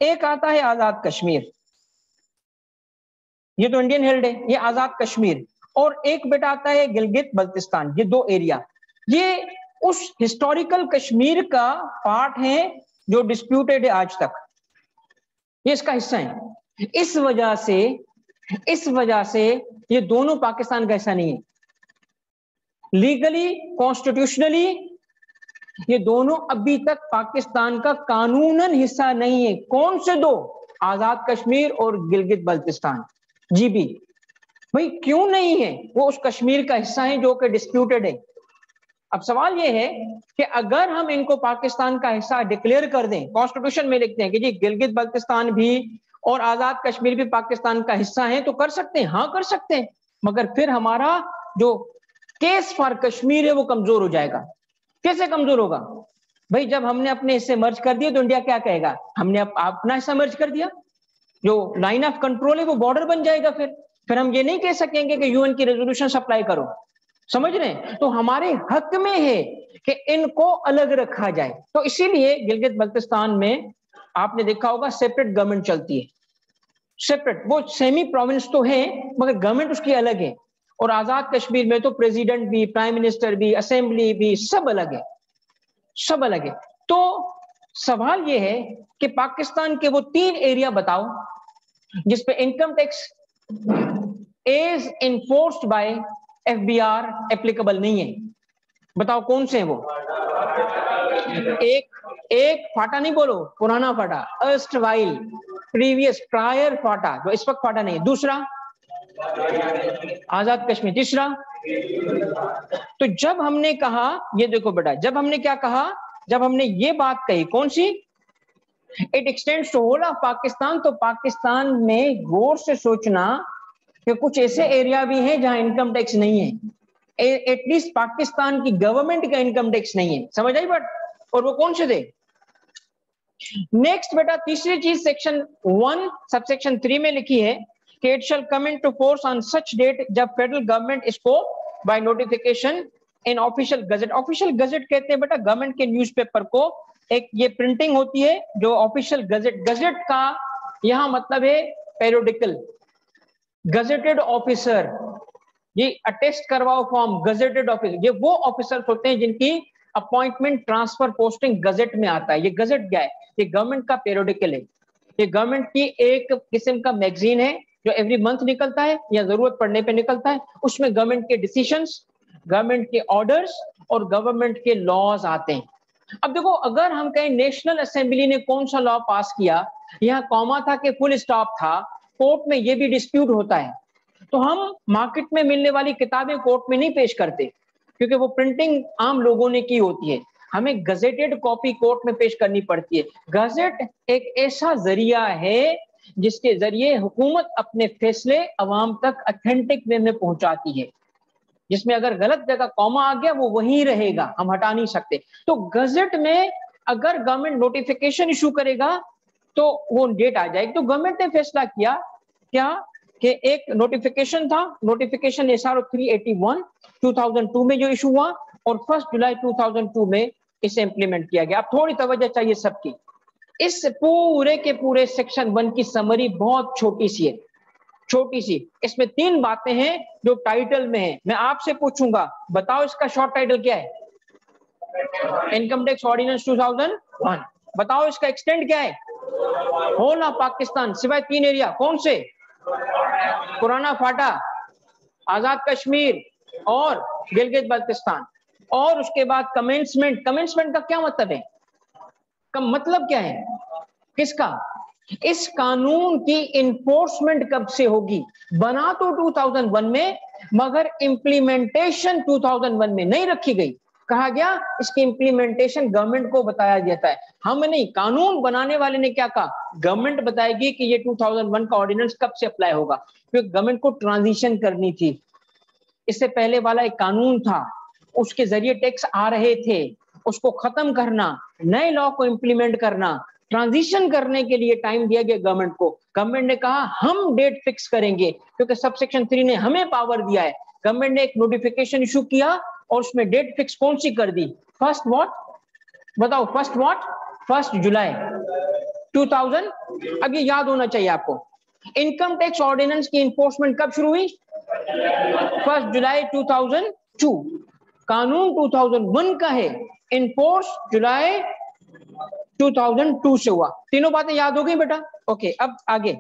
एक आता है आजाद कश्मीर, ये तो इंडियन हेल्ड है, ये आजाद कश्मीर। और एक बेटा आता है गिलगित बल्तिस्तान। ये दो एरिया, ये उस हिस्टोरिकल कश्मीर का पार्ट है जो डिस्प्यूटेड है आज तक, ये इसका हिस्सा है। इस वजह से ये दोनों पाकिस्तान का हिस्सा नहीं है। लीगली, कॉन्स्टिट्यूशनली ये दोनों अभी तक पाकिस्तान का कानूनन हिस्सा नहीं है। कौन से दो? आजाद कश्मीर और गिलगित बल्तिस्तान। जीबी भाई क्यों नहीं है? वो उस कश्मीर का हिस्सा है जो कि डिस्प्यूटेड है। अब सवाल ये है कि अगर हम इनको पाकिस्तान का हिस्सा डिक्लेयर कर दें, कॉन्स्टिट्यूशन में लिखते हैं कि जी गिलगित बल्तिस्तान भी और आजाद कश्मीर भी पाकिस्तान का हिस्सा है, तो कर सकते हैं, हाँ कर सकते हैं। मगर फिर हमारा जो केस फॉर कश्मीर है वो कमजोर हो जाएगा। कैसे कमजोर होगा भाई? जब हमने अपने हिस्से मर्ज कर दिए तो इंडिया क्या कहेगा? हमने अपना हिस्सा मर्ज कर दिया, जो लाइन ऑफ कंट्रोल है वो बॉर्डर बन जाएगा। फिर हम ये नहीं कह सकेंगे कि यूएन की रेजोल्यूशन अप्लाई करो, समझ रहे हैं? तो हमारे हक में है कि इनको अलग रखा जाए। तो इसीलिए गिलगित बल्तिस्तान में आपने देखा होगा सेपरेट गवर्नमेंट चलती है, सेपरेट। वो सेमी प्रोविंस तो है मगर गवर्नमेंट उसकी अलग है। और आजाद कश्मीर में तो प्रेसिडेंट भी, प्राइम मिनिस्टर भी, असेंबली भी सब अलग है, सब अलग है। तो सवाल यह है कि पाकिस्तान के वो 3 एरिया बताओ जिसपे income tax is enforced by FBR applicable नहीं है। बताओ कौन से हैं वो? एक फाटा नहीं बोलो, पुराना फाटा, अर्स्टवाइल, प्रीवियस, प्रायर फाटा, जो इस वक्त फाटा नहीं है। दूसरा आजाद कश्मीर। तीसरा, तो जब हमने कहा, ये देखो बेटा, जब हमने क्या कहा, जब हमने ये बात कही, कौन सी? It extends to whole of Pakistan. तो पाकिस्तान में गौर से सोचना कि कुछ ऐसे एरिया भी हैं जहां इनकम टैक्स नहीं है, एटलीस्ट पाकिस्तान की गवर्नमेंट का इनकम टैक्स नहीं है। समझ आई बात? और वो कौन से थे? नेक्स्ट बेटा, तीसरी चीज सेक्शन 1 सबसेक्शन 3 में लिखी है कि it shall come into force on such date, जब फेडरल गवर्नमेंट इसको by notification in official gazette. Official gazette कहते हैं बेटा गवर्नमेंट के न्यूज़पेपर को, एक ये प्रिंटिंग होती है जो ऑफिशियल गजेट। गजेट का यहां मतलब है पेरियोडिकल, गजेटेड ऑफिसर, ये अटेस्ट करवाओ फॉर्म, गजेटेड ऑफिसर, ये वो ऑफिसर्स होते हैं जिनकी अपॉइंटमेंट, ट्रांसफर, पोस्टिंग गजेट में आता है। ये गजेट क्या है? ये गवर्नमेंट का पेरियोडिकल है। ये गवर्नमेंट की एक किस्म का मैगजीन है जो एवरी मंथ निकलता है या जरूरत पड़ने पे निकलता है। उसमें गवर्नमेंट के डिसीजंस, गवर्नमेंट के ऑर्डर्स और गवर्नमेंट के लॉज आते हैं। अब देखो, अगर हम कहें नेशनल असेंबली ने कौन सा लॉ पास किया, यहाँ कॉमा था कि फुल स्टॉप था, कोर्ट में ये भी डिस्प्यूट होता है, तो हम मार्केट में मिलने वाली किताबें कोर्ट में नहीं पेश करते क्योंकि वो प्रिंटिंग आम लोगों ने की होती है। हमें गजेटेड कॉपी कोर्ट में पेश करनी पड़ती है। गजेट एक ऐसा जरिया है जिसके जरिए हुकूमत अपने फैसले अवाम तक ऑथेंटिक वे में पहुंचाती है, जिसमें अगर गलत जगह कॉमा आ गया वो वहीं रहेगा, हम हटा नहीं सकते। तो गजेट में अगर गवर्नमेंट नोटिफिकेशन इशू करेगा तो वो डेट आ जाएगी। तो गवर्नमेंट ने फैसला किया क्या कि एक नोटिफिकेशन था, नोटिफिकेशन SRO 381 2002 में जो इशू हुआ और 1 जुलाई 2002 में इसे इंप्लीमेंट किया गया। अब थोड़ी तवज्जो चाहिए सबकी। इस पूरे के पूरे सेक्शन 1 की समरी बहुत छोटी सी है, छोटी सी। इसमें 3 बातें हैं जो टाइटल में है। मैं आपसे पूछूंगा, बताओ इसका शॉर्ट टाइटल क्या है? Income tax ordinance 2001। बताओ इसका एक्सटेंड क्या है? होल ऑफ पाकिस्तान सिवाय 3 एरिया। कौन से? पुराना फाटा, आजाद कश्मीर और गिलगित बल्तिस्तान। और उसके बाद कमेंसमेंट। कमेंसमेंट का क्या मतलब है? का मतलब क्या है? किसका? इस कानून की इन्फोर्समेंट कब से होगी? बना तो 2001 में मगर इंप्लीमेंटेशन 2001 में नहीं रखी गई। कहा गया इसकी इंप्लीमेंटेशन गवर्नमेंट को बताया जाता है, हम नहीं। कानून बनाने वाले ने क्या कहा? गवर्नमेंट बताएगी कि ये 2001 का ऑर्डिनेंस कब से अप्लाई होगा, क्योंकि गवर्नमेंट को ट्रांजिशन करनी थी। इससे पहले वाला एक कानून था, उसके जरिए टैक्स आ रहे थे, उसको खत्म करना, नए लॉ को इंप्लीमेंट करना, ट्रांजिशन करने के लिए टाइम दिया गया गवर्नमेंट को। गवर्नमेंट ने कहा हम डेट फिक्स करेंगे, क्योंकि सबसेक्शन 3 ने हमें पावर दिया है। गवर्नमेंट ने एक नोटिफिकेशन इशू किया और उसमें डेट फिक्स कौन सी कर दी? फर्स्ट व्हाट बताओ? First what? 1 जुलाई 2000। अब ये याद होना चाहिए आपको। इनकम टैक्स ऑर्डिनेंस की इन्फोर्समेंट कब शुरू हुई? 1 जुलाई 2002। कानून 2001 का है, इन्फोर्स जुलाई 2002 से हुआ। तीनों बातें याद हो गई बेटा? ओके, अब आगे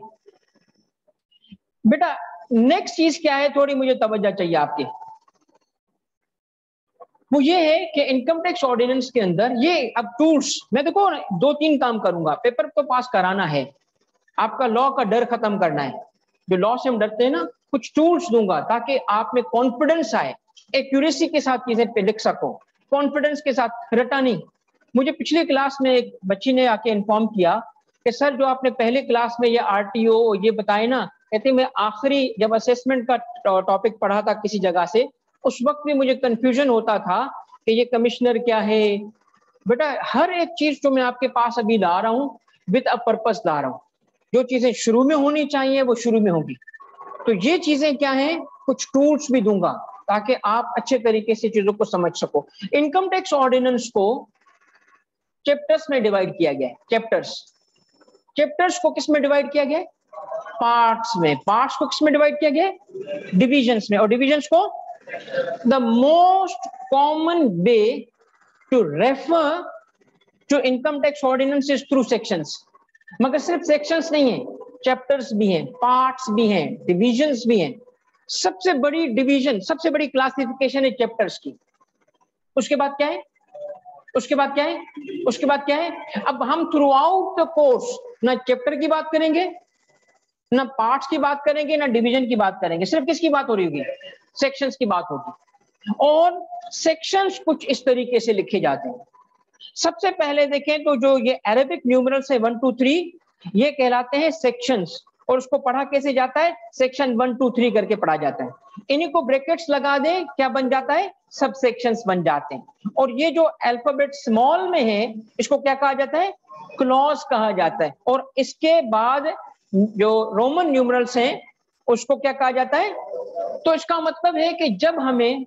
बेटा नेक्स्ट चीज क्या है, थोड़ी मुझे तवज्जो चाहिए आपकी। वो ये है कि इनकम टैक्स ऑर्डिनेंस के अंदर ये अब टूल्स, मैं देखो 2-3 काम करूंगा। पेपर तो पास कराना है, आपका लॉ का डर खत्म करना है। जो लॉ से हम डरते हैं ना, कुछ टूल्स दूंगा ताकि आप में कॉन्फिडेंस आए, एक्यूरेसी के साथ चीजें पे लिख सको, कॉन्फिडेंस के साथ, रटा नहीं। मुझे पिछली क्लास में एक बच्ची ने आके इन्फॉर्म किया कि सर जो आपने पहले क्लास में ये आरटीओ ये बताए ना, कहते मैं आखिरी जब असेसमेंट का टॉपिक पढ़ा था किसी जगह से, उस वक्त भी मुझे कंफ्यूजन होता था कि ये कमिश्नर क्या है। बेटा हर एक चीज जो मैं आपके पास अभी ला रहा हूँ विद अ पर्पस ला रहा हूँ। जो चीजें शुरू में होनी चाहिए वो शुरू में होगी। तो ये चीजें क्या हैं, कुछ टूल्स भी दूंगा ताकि आप अच्छे तरीके से चीजों को समझ सको। इनकम टैक्स ऑर्डिनेंस को चैप्टर्स में डिवाइड किया गया है। चैप्टर्स को किस में डिवाइड किया गया है? पार्ट्स में। पार्ट्स को किस में डिवाइड किया गया है? डिविजन्स में। और डिविजन्स को the most common way to refer to income tax ordinance is through sections. मगर सिर्फ सेक्शंस नहीं है, चैप्टर्स भी हैं, पार्ट्स भी हैं, डिविजन्स भी हैं। सबसे बड़ी डिवीजन, सबसे बड़ी क्लासिफिकेशन है चैप्टर्स की। उसके बाद क्या है? उसके बाद क्या है? उसके बाद क्या है? अब हम थ्रू आउट द कोर्स ना चैप्टर की बात करेंगे, ना पार्ट्स की बात करेंगे, ना डिवीजन की बात करेंगे। सिर्फ किसकी बात हो रही होगी? सेक्शंस की बात होगी। और सेक्शंस कुछ इस तरीके से लिखे जाते हैं। सबसे पहले देखें तो जो ये अरेबिक न्यूमरल्स है 1 2 3, ये कहलाते हैं सेक्शंस। और उसको पढ़ा कैसे जाता है? सेक्शन 1 2 3 करके पढ़ा जाता है। इन्हीं को ब्रैकेट्स लगा दें, क्या बन जाता है? सब सेक्शंस बन जाते हैं। और ये जो अल्फाबेट स्मॉल में है इसको क्या कहा जाता है? क्लॉज कहा जाता है। और इसके बाद जो रोमन न्यूमरल्स हैं उसको क्या कहा जाता है? तो इसका मतलब है कि जब हमें,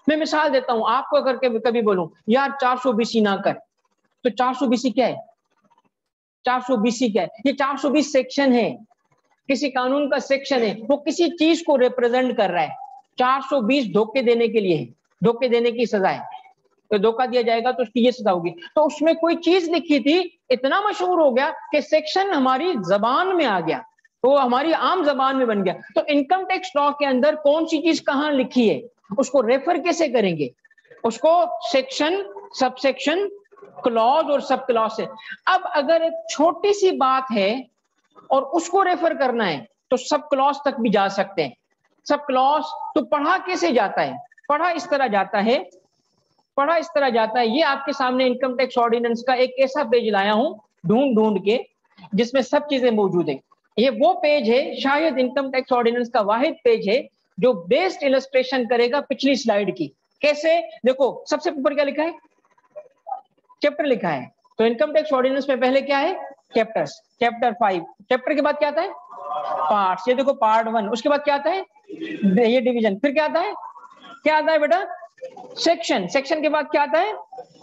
मैं मिसाल देता हूं आपको, अगर कभी बोलूं यार 420 ना कर, तो 420 क्या है? 420 क्या है? ये 420 सेक्शन है, किसी कानून का सेक्शन है, वो किसी चीज को रिप्रेजेंट कर रहा है। 420 धोखे देने के लिए है, धोखे देने की सजा है। तो धोखा दिया जाएगा तो उसकी ये सजा होगी। तो उसमें कोई चीज लिखी थी, इतना मशहूर हो गया कि सेक्शन हमारी जबान में आ गया, तो हमारी आम जबान में बन गया। तो इनकम टैक्स लॉ के अंदर कौन सी चीज कहां लिखी है, उसको रेफर कैसे करेंगे? उसको सेक्शन, सबसेक्शन, क्लॉज और सब क्लॉज से। अब अगर एक छोटी सी बात है और उसको रेफर करना है तो सब क्लॉज तक भी जा सकते हैं। सब क्लॉज तो पढ़ा कैसे जाता है? पढ़ा इस तरह जाता है, पढ़ा इस तरह जाता है। ये आपके सामने इनकम टैक्स ऑर्डिनेंस का एक ऐसा पेज लाया हूं ढूंढ ढूंढ के जिसमें सब चीजें मौजूद है। ये वो पेज है, शायद इनकम टैक्स ऑर्डिनेंस का वाहिद पेज है जो बेस्ट इलस्ट्रेशन करेगा पिछली स्लाइड की। कैसे? देखो सबसे ऊपर क्या लिखा है? चैप्टर लिखा है। तो इनकम टैक्स ऑर्डिनेंस में पहले क्या है? चैप्टर्स। चैप्टर 5। चैप्टर के बाद क्या आता है? पार्ट्स। ये देखो पार्ट 1। उसके बाद क्या आता है? ये डिवीजन। फिर क्या आता है? क्या आता है बेटा? सेक्शन। सेक्शन के बाद क्या आता है?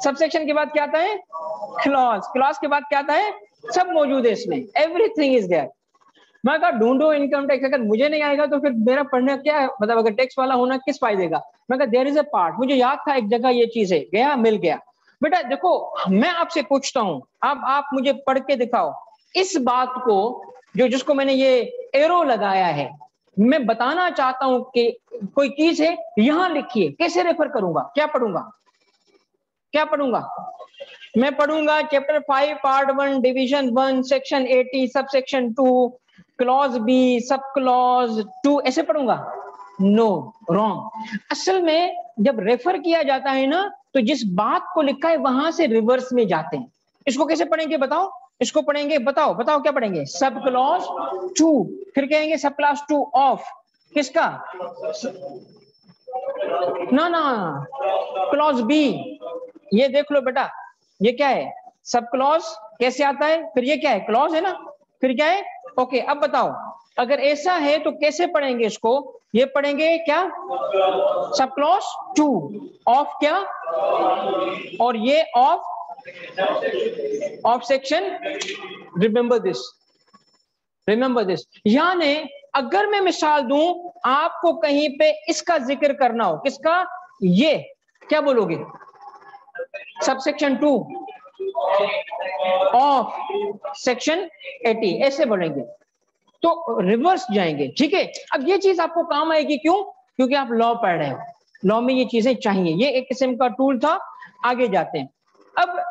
सब सेक्शन के बाद क्या आता है? क्लॉज। क्लॉज के बाद क्या आता है? सब मौजूद है इसमें, एवरीथिंग इज देयर। मैं कहा ढूंढो इनकम टैक्स, अगर मुझे नहीं आएगा तो फिर मेरा पढ़ने क्या है मतलब, अगर टैक्स वाला होना किस फायदे का। मैं कहा देयर इज अ पार्ट, मुझे याद था एक जगह ये चीज है, गया मिल गया। बेटा देखो मैं आपसे पूछता हूं, अब आप मुझे पढ़ के दिखाओ इस बात को, जो जिसको मैंने ये एरो लगाया है। मैं बताना चाहता हूं कि कोई चीज है यहां लिखिए, कैसे रेफर करूंगा? क्या पढ़ूंगा? क्या पढ़ूंगा? मैं पढ़ूंगा chapter 5 part 1 division 1 section 80 sub section 2 clause B sub clause 2, ऐसे पढ़ूंगा? No, wrong. असल में जब रेफर किया जाता है ना, तो जिस बात को लिखा है वहां से रिवर्स में जाते हैं। इसको कैसे पढ़ेंगे बताओ? इसको पढ़ेंगे, बताओ बताओ क्या पढ़ेंगे? सब क्लॉज 2। फिर कहेंगे सब क्लॉज 2 ऑफ किसका? ना ना, क्लॉज बी। ये देख लो बेटा, ये क्या है? सब क्लॉज कैसे आता है, फिर ये क्या है, क्लॉज है ना, फिर क्या है, ओके। अब बताओ अगर ऐसा है तो कैसे पढ़ेंगे इसको, ये पढ़ेंगे क्या, सब क्लॉज टू ऑफ क्या, और ये ऑफ सेक्शन, रिमेंबर दिस। यानी अगर मैं मिसाल दूं आपको कहीं पे इसका जिक्र करना हो, किसका, ये क्या बोलोगे, सबसेक्शन 2 ऑफ सेक्शन 80, ऐसे बोलेंगे, तो रिवर्स जाएंगे, ठीक है। अब ये चीज आपको काम आएगी, क्यों, क्योंकि आप लॉ पढ़ रहे हो, लॉ में ये चीजें चाहिए, ये एक किस्म का टूल था। आगे जाते हैं। अब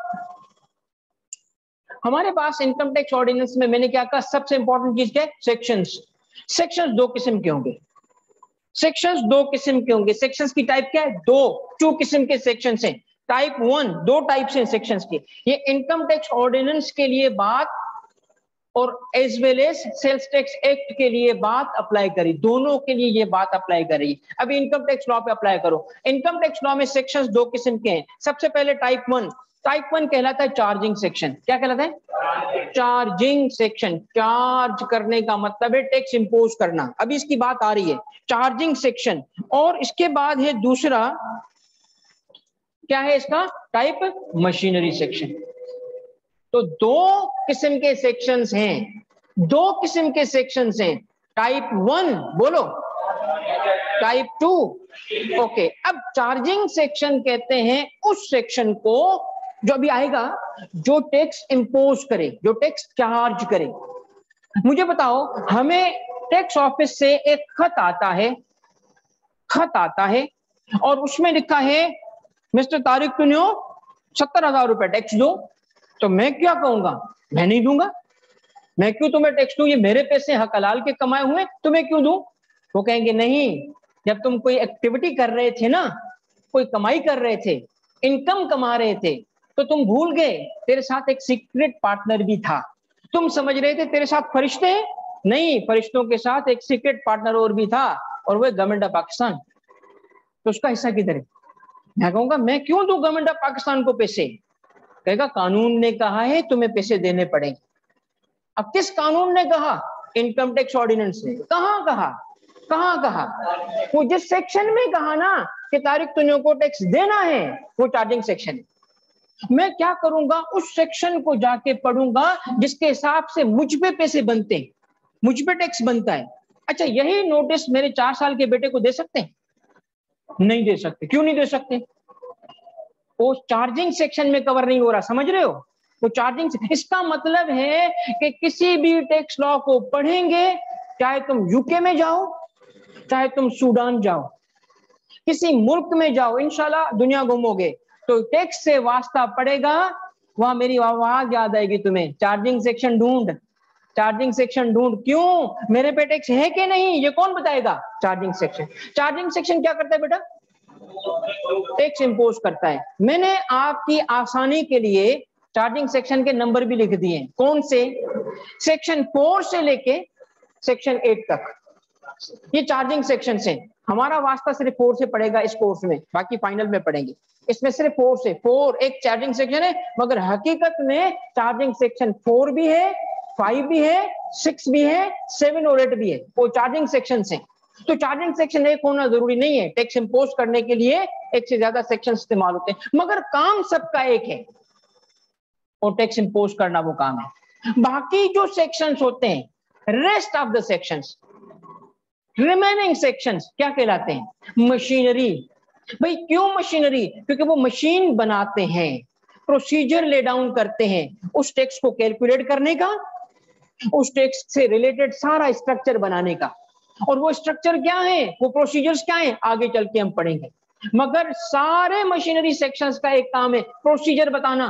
हमारे पास इनकम टैक्स ऑर्डिनेंस में मैंने क्या कहा, सबसे इंपॉर्टेंट चीज क्या है, सेक्शंस दो किस्म के होंगे, सेक्शंस की टाइप क्या है, टू किस्म के सेक्शंस हैं। टाइप 1, दो टाइप्स हैं सेक्शंस के, ये इनकम टैक्स ऑर्डिनेंस के लिए बात और as well as sales tax act के लिए बात अप्लाई करी, दोनों के लिए ये बात अप्लाई करी। अभी इनकम टैक्स लॉ पे अप्लाई करो। इनकम टैक्स लॉ में सेक्शंस दो किस्म के हैं। सबसे पहले टाइप 1 कहलाता है चार्जिंग सेक्शन। क्या कहलाता है, चार्जिंग सेक्शन। चार्ज करने का मतलब है टैक्स इंपोज करना, अभी इसकी बात आ रही है, चार्जिंग सेक्शन। और इसके बाद है दूसरा, क्या है इसका टाइप, मशीनरी सेक्शन। तो दो किस्म के सेक्शंस हैं, टाइप 1 बोलो, टाइप 2, ओके। अब चार्जिंग सेक्शन कहते हैं उस सेक्शन को जो अभी आएगा, जो टैक्स इंपोज करे, जो टैक्स चार्ज करे। मुझे बताओ, हमें टैक्स ऑफिस से एक खत आता है और उसमें लिखा है मिस्टर तारिक तुनियो 70,000 रुपए टैक्स दो, तो मैं क्या कहूंगा, मैं नहीं दूंगा, मैं क्यों तुम्हें टैक्स दूं, ये मेरे पैसे हक हलाल के कमाए हुए, तुम्हें क्यों दूं। वो कहेंगे नहीं, जब तुम कोई एक्टिविटी कर रहे थे ना, कोई कमाई कर रहे थे, इनकम कमा रहे थे, तो तुम भूल गए तेरे साथ एक सीक्रेट पार्टनर भी था। तुम समझ रहे थे तेरे साथ फरिश्ते हैं, नहीं, फरिश्तों के साथ एक सीक्रेट पार्टनर और भी था, और वो गवर्नमेंट ऑफ पाकिस्तान, तो उसका हिस्सा किधर है। मैं कहूंगा मैं क्यों दूं गवर्नमेंट ऑफ पाकिस्तान को पैसे, कहेगा कानून ने कहा है तुम्हें पैसे देने पड़ेंगे। अब किस कानून ने कहा, इनकम टैक्स ऑर्डिनेंस ने। कहां कहा, वो जिस सेक्शन में कहा ना कि तारिक तुनियो को टैक्स देना है, वो चार्जिंग सेक्शन है। मैं क्या करूंगा, उस सेक्शन को जाके पढ़ूंगा जिसके हिसाब से मुझ पे पैसे बनते हैं, मुझ पे टैक्स बनता है। अच्छा, यही नोटिस मेरे 4 साल के बेटे को दे सकते हैं, नहीं दे सकते। क्यों नहीं दे सकते, वो चार्जिंग सेक्शन में कवर नहीं हो रहा, समझ रहे हो, वो चार्जिंग। इसका मतलब है कि किसी भी टैक्स लॉ को पढ़ेंगे, चाहे तुम यूके में जाओ, चाहे तुम सूडान जाओ, किसी मुल्क में जाओ, इंशाल्लाह दुनिया घूमोगे तो टैक्स से वास्ता पड़ेगा, वहां मेरी आवाज याद आएगी तुम्हें, चार्जिंग सेक्शन ढूंढ, क्यों, मेरे पे टैक्स है कि नहीं, ये कौन बताएगा, चार्जिंग सेक्शन क्या करता है बेटा, टैक्स इंपोज करता है। मैंने आपकी आसानी के लिए चार्जिंग सेक्शन के नंबर भी लिख दिए, कौन से, सेक्शन 4 से लेके सेक्शन 8 तक, ये चार्जिंग सेक्शन से। हमारा वास्ता सिर्फ 4 से पड़ेगा इस कोर्स में, बाकी फाइनल में पढ़ेंगे। इसमें सिर्फ 4 से 4 एक चार्जिंग सेक्शन है, मगर हकीकत में चार्जिंग सेक्शन 4 भी है, 5 भी है, 6 भी है, 7 और 8 भी है, वो चार्जिंग सेक्शन से। तो चार्जिंग सेक्शन एक होना जरूरी नहीं है, टैक्स इंपोज करने के लिए एक से ज्यादा सेक्शन इस्तेमाल होते हैं, मगर काम सबका एक है, और टैक्स इंपोज करना वो काम है। बाकी जो सेक्शंस होते हैं, rest of the sections, remaining sections क्या कहलाते हैं, मशीनरी। भाई क्यों मशीनरी, क्योंकि वो मशीन बनाते हैं, प्रोसीजर ले डाउन करते हैं उस टैक्स को कैलकुलेट करने का, उस टैक्स से रिलेटेड सारा स्ट्रक्चर बनाने का। और वो स्ट्रक्चर क्या है, वो प्रोसीजर्स क्या है, आगे चल के हम पढ़ेंगे। मगर सारे मशीनरी सेक्शंस का एक काम है, प्रोसीजर बताना।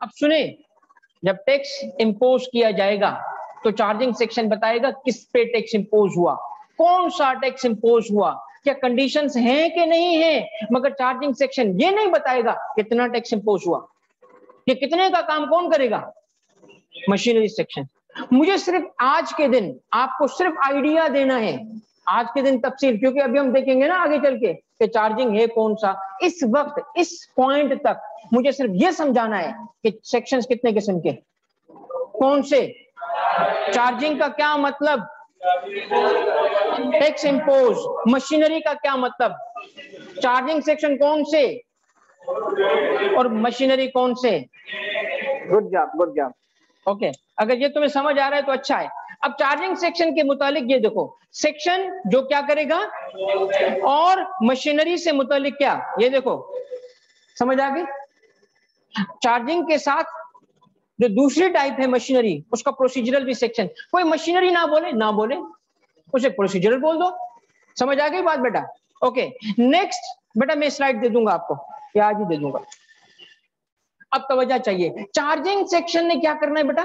अब सुने, जब टैक्स इंपोज किया जाएगा तो चार्जिंग सेक्शन बताएगा किस पे टैक्स इंपोज हुआ, कौन सा टैक्स इंपोज हुआ, क्या कंडीशंस हैं कि नहीं है। मगर चार्जिंग सेक्शन ये नहीं बताएगा कितना टैक्स इंपोज हुआ, ये कितने का काम कौन करेगा, मशीनरी सेक्शन। मुझे सिर्फ आज के दिन आपको सिर्फ आइडिया देना है, आज के दिन तफसील, क्योंकि अभी हम देखेंगे ना आगे चल के कि चार्जिंग है कौन सा। इस वक्त इस पॉइंट तक मुझे सिर्फ ये समझाना है कि सेक्शंस कितने किस्म के, कौन से, चार्जिंग का क्या मतलब, टैक्स इम्पोज, मशीनरी का क्या मतलब, चार्जिंग सेक्शन कौन से और मशीनरी कौन से। Good job, good job. Okay, अगर ये तुम्हें समझ आ रहा है तो अच्छा है। अब चार्जिंग सेक्शन के मुतालिक ये देखो, सेक्शन जो क्या करेगा और मशीनरी से मुतालिक क्या, ये देखो समझ आ गई। चार्जिंग के साथ जो दूसरी टाइप है मशीनरी, उसका प्रोसीजरल भी सेक्शन। कोई मशीनरी ना बोले उसे प्रोसीजरल बोल दो। समझ आ गई बात बेटा। ओके, नेक्स्ट बेटा मैं स्लाइड दे दूंगा आपको, या आज ही दे दूंगा। अब तवज्जो चाहिए, चार्जिंग सेक्शन ने क्या करना है बेटा,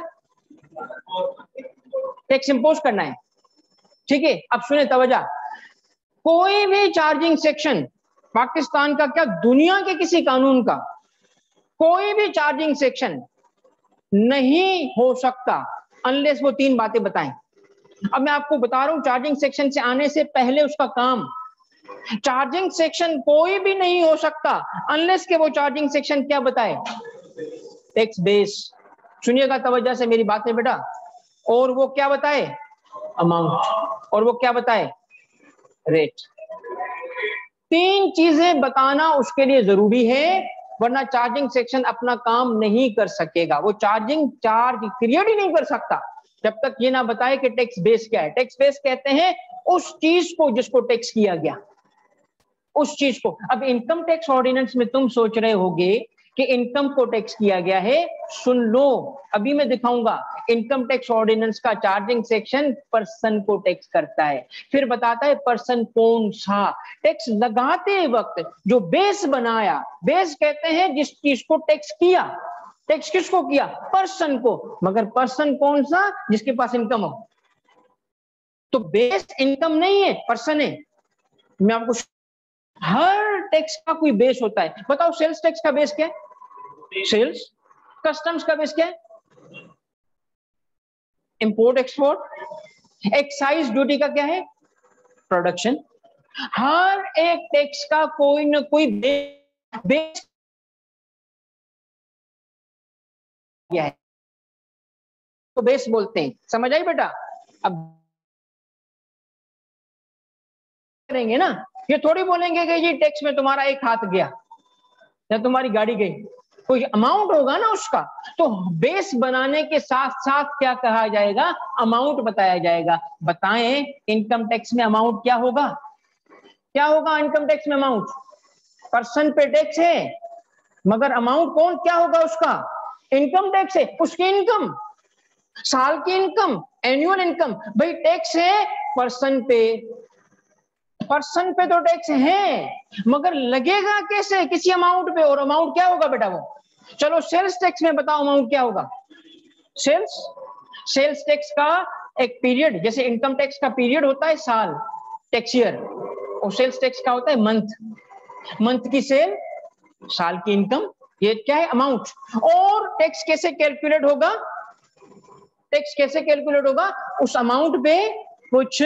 टैक्स इंपोज करना है। ठीक है, अब सुने तवज्जो, कोई भी चार्जिंग सेक्शन पाकिस्तान का क्या दुनिया के किसी कानून का कोई भी चार्जिंग सेक्शन नहीं हो सकता अनलेस वो तीन बातें बताएं। अब मैं आपको बता रहा हूं चार्जिंग सेक्शन से आने से पहले उसका काम, चार्जिंग सेक्शन कोई भी नहीं हो सकता अनलेस के वो चार्जिंग सेक्शन क्या बताए, टैक्स बेस। सुनिएगा तवज्जो से मेरी बातें बेटा। और वो क्या बताए, अमाउंट, और वो क्या बताए, रेट। तीन चीजें बताना उसके लिए जरूरी है, वरना चार्जिंग सेक्शन अपना काम नहीं कर सकेगा। वो चार्ज क्रिएट ही नहीं कर सकता जब तक ये ना बताए कि टैक्स बेस क्या है। टैक्स बेस कहते हैं उस चीज को जिसको टैक्स किया गया, उस चीज को। अब इनकम टैक्स ऑर्डिनेंस में तुम सोच रहे होगे कि इनकम को टैक्स किया गया है, सुन लो अभी मैं दिखाऊंगा। इनकम टैक्स ऑर्डिनेंस का चार्जिंग सेक्शन पर्सन को टैक्स करता है, फिर बताता है पर्सन कौन सा। टैक्स लगाते वक्त जो बेस बनाया, बेस कहते हैं जिस चीज को टैक्स किया। टैक्स किसको किया, पर्सन को, मगर पर्सन कौन सा, जिसके पास इनकम हो। तो बेस इनकम नहीं है, पर्सन है। मैं आपको, हर टैक्स का कोई बेस होता है। बताओ सेल्स टैक्स का बेस क्या है, सेल्स। कस्टम्स का बेस क्या है, इंपोर्ट एक्सपोर्ट। एक्साइज ड्यूटी का क्या है, प्रोडक्शन। हर एक टैक्स का कोई ना कोई बेस क्या है, तो बेस बोलते हैं। समझ आई बेटा। अब करेंगे ना, ये थोड़ी बोलेंगे कि ये टैक्स में तुम्हारा एक हाथ गया या तुम्हारी गाड़ी गई, कोई अमाउंट होगा ना उसका। तो बेस बनाने के साथ साथ क्या कहा जाएगा, अमाउंट बताया जाएगा। बताएं इनकम टैक्स में अमाउंट क्या होगा, क्या होगा इनकम टैक्स में अमाउंट। पर्सन पे टैक्स है मगर अमाउंट कौन क्या होगा उसका, इनकम टैक्स है, उसकी इनकम, साल की इनकम, एनुअल इनकम। भाई टैक्स है पर्सन पे, पर्सन पे तो टैक्स है मगर लगेगा कैसे, किसी अमाउंट पे। और अमाउंट क्या होगा बेटा वो, चलो सेल्स टैक्स में बताओ अमाउंट क्या होगा। सेल्स टैक्स का एक पीरियड, जैसे इनकम टैक्स का पीरियड होता है साल, टैक्स ईयर, और सेल्स टैक्स का होता है मंथ। मंथ की सेल, साल की इनकम, ये क्या है, अमाउंट। और टैक्स कैसे कैलकुलेट होगा, टैक्स कैसे कैलकुलेट होगा, उस अमाउंट पे कुछ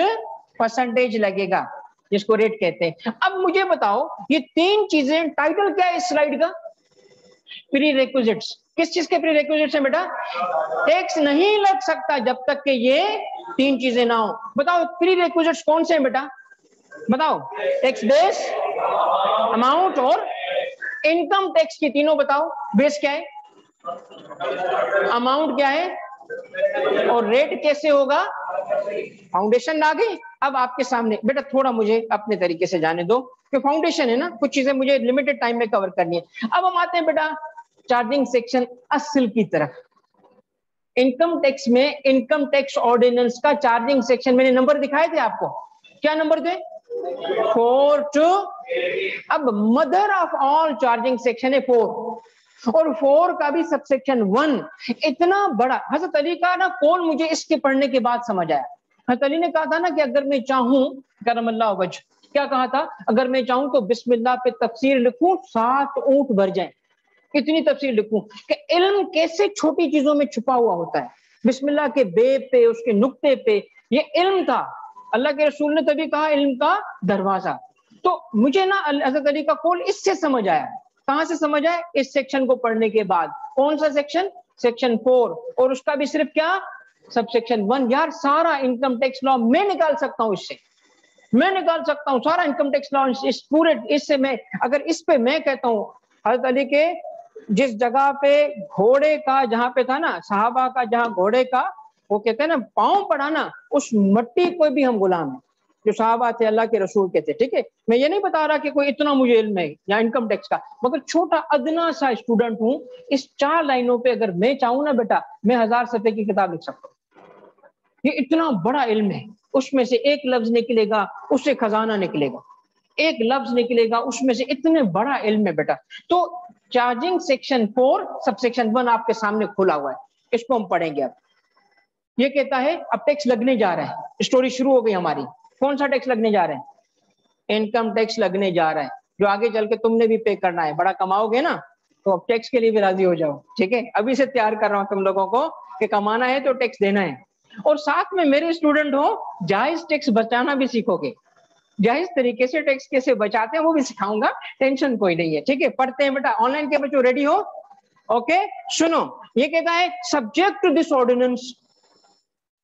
परसेंटेज लगेगा जिसको रेट कहते हैं। अब मुझे बताओ ये तीन चीजें, टाइटल क्या है इस स्लाइड का, प्री रिक्विजिट्स। किस चीज के प्री रिक्विजिट्स है बेटा, टैक्स नहीं लग सकता जब तक कि ये तीन चीजें ना हो। बताओ प्री रिक्विजिट्स कौन से हैं बेटा, बताओ, टैक्स बेस, अमाउंट और इनकम टैक्स की तीनों बताओ। बेस क्या है, अमाउंट क्या है, और रेट कैसे होगा, फाउंडेशन आ गई। अब आपके सामने बेटा थोड़ा मुझे अपने तरीके से जाने दो कि फाउंडेशन है ना, कुछ चीजें मुझे लिमिटेड टाइम में कवर करनी है। अब हम आते हैं बेटा चार्जिंग सेक्शन असल की तरफ। इनकम टैक्स में इनकम टैक्स ऑर्डिनेंस का चार्जिंग सेक्शन मैंने नंबर दिखाए थे आपको, क्या नंबर थे, 4 to। अब mother of all charging section है 4, और 4 का भी सबसेक्शन 1 इतना बड़ा। हजरत अली का ना कौल मुझे इसके पढ़ने के बाद समझ आया। हजरत अली ने कहा था ना कि अगर मैं चाहूं, करमल्लाहु वजह, क्या कहा था, अगर मैं चाहूं तो बिस्मिल्लाह पे तफसीर लिखूं 7 ऊंट भर जाए, इतनी तफसीर लिखूं कि इल्म कैसे छोटी चीजों में छुपा हुआ होता है। बिस्मिल्लाह के बे पे, उसके नुक्ते पे ये इल्म था। अल्लाह के रसूल ने तभी कहा इल्म का दरवाजा। तो मुझे ना हज़रत अली का कौल इससे समझ आया। कहां से समझ आए? इस सेक्शन को पढ़ने के बाद। कौन सा सेक्शन? सेक्शन 4, और उसका भी सिर्फ क्या? Sub section 1। यार सारा इनकम टैक्स लॉ मैं निकाल सकता हूं, इससे मैं निकाल सकता हूं सारा इनकम टैक्स लॉ इस पूरे, इससे मैं अगर इस पे मैं कहता हूं हज़रत अली के जिस जगह पे घोड़े का, जहां पे था ना सहाबा का, जहां घोड़े का वो कहते हैं ना पांव पड़ा ना, उस मट्टी को भी हम गुलाम हैं जो सहाबा थे अल्लाह के रसूल के थे। ठीक है, मैं ये नहीं बता रहा कि कोई इतना मुझे इल्म है या इनकम टैक्स का, मगर छोटा अदना सा स्टूडेंट हूं। इस 4 लाइनों पे अगर मैं चाहूं ना बेटा, मैं 1000 सफ़े की किताब लिख सकता हूं। ये इतना बड़ा इल्म है, उसमें से एक लफ्ज निकलेगा उससे खजाना निकलेगा, एक लफ्ज निकलेगा उसमें से इतने बड़ा इल्म है बेटा। तो चार्जिंग सेक्शन 4 सब सेक्शन 1 आपके सामने खुला हुआ है, इसको हम पढ़ेंगे। अब ये कहता है अब टैक्स लगने जा रहा है, स्टोरी शुरू हो गई हमारी। कौन सा टैक्स लगने जा रहा है? इनकम टैक्स लगने जा रहा है, जो आगे चल के तुमने भी पे करना है। बड़ा कमाओगे ना तो अब टैक्स के लिए भी राजी हो जाओ। ठीक है, अभी से तैयार कर रहा हूं तुम लोगों को कि कमाना है तो टैक्स देना है, और साथ में मेरे स्टूडेंट हो जायज टैक्स बचाना भी सीखोगे। जायज तरीके से टैक्स कैसे बचाते हैं वो भी सिखाऊंगा, टेंशन कोई नहीं है। ठीक है, पढ़ते हैं बेटा। ऑनलाइन के बच्चों रेडी हो? ओके, सुनो, ये कहता है सब्जेक्ट टू दिस ऑर्डिनेंस।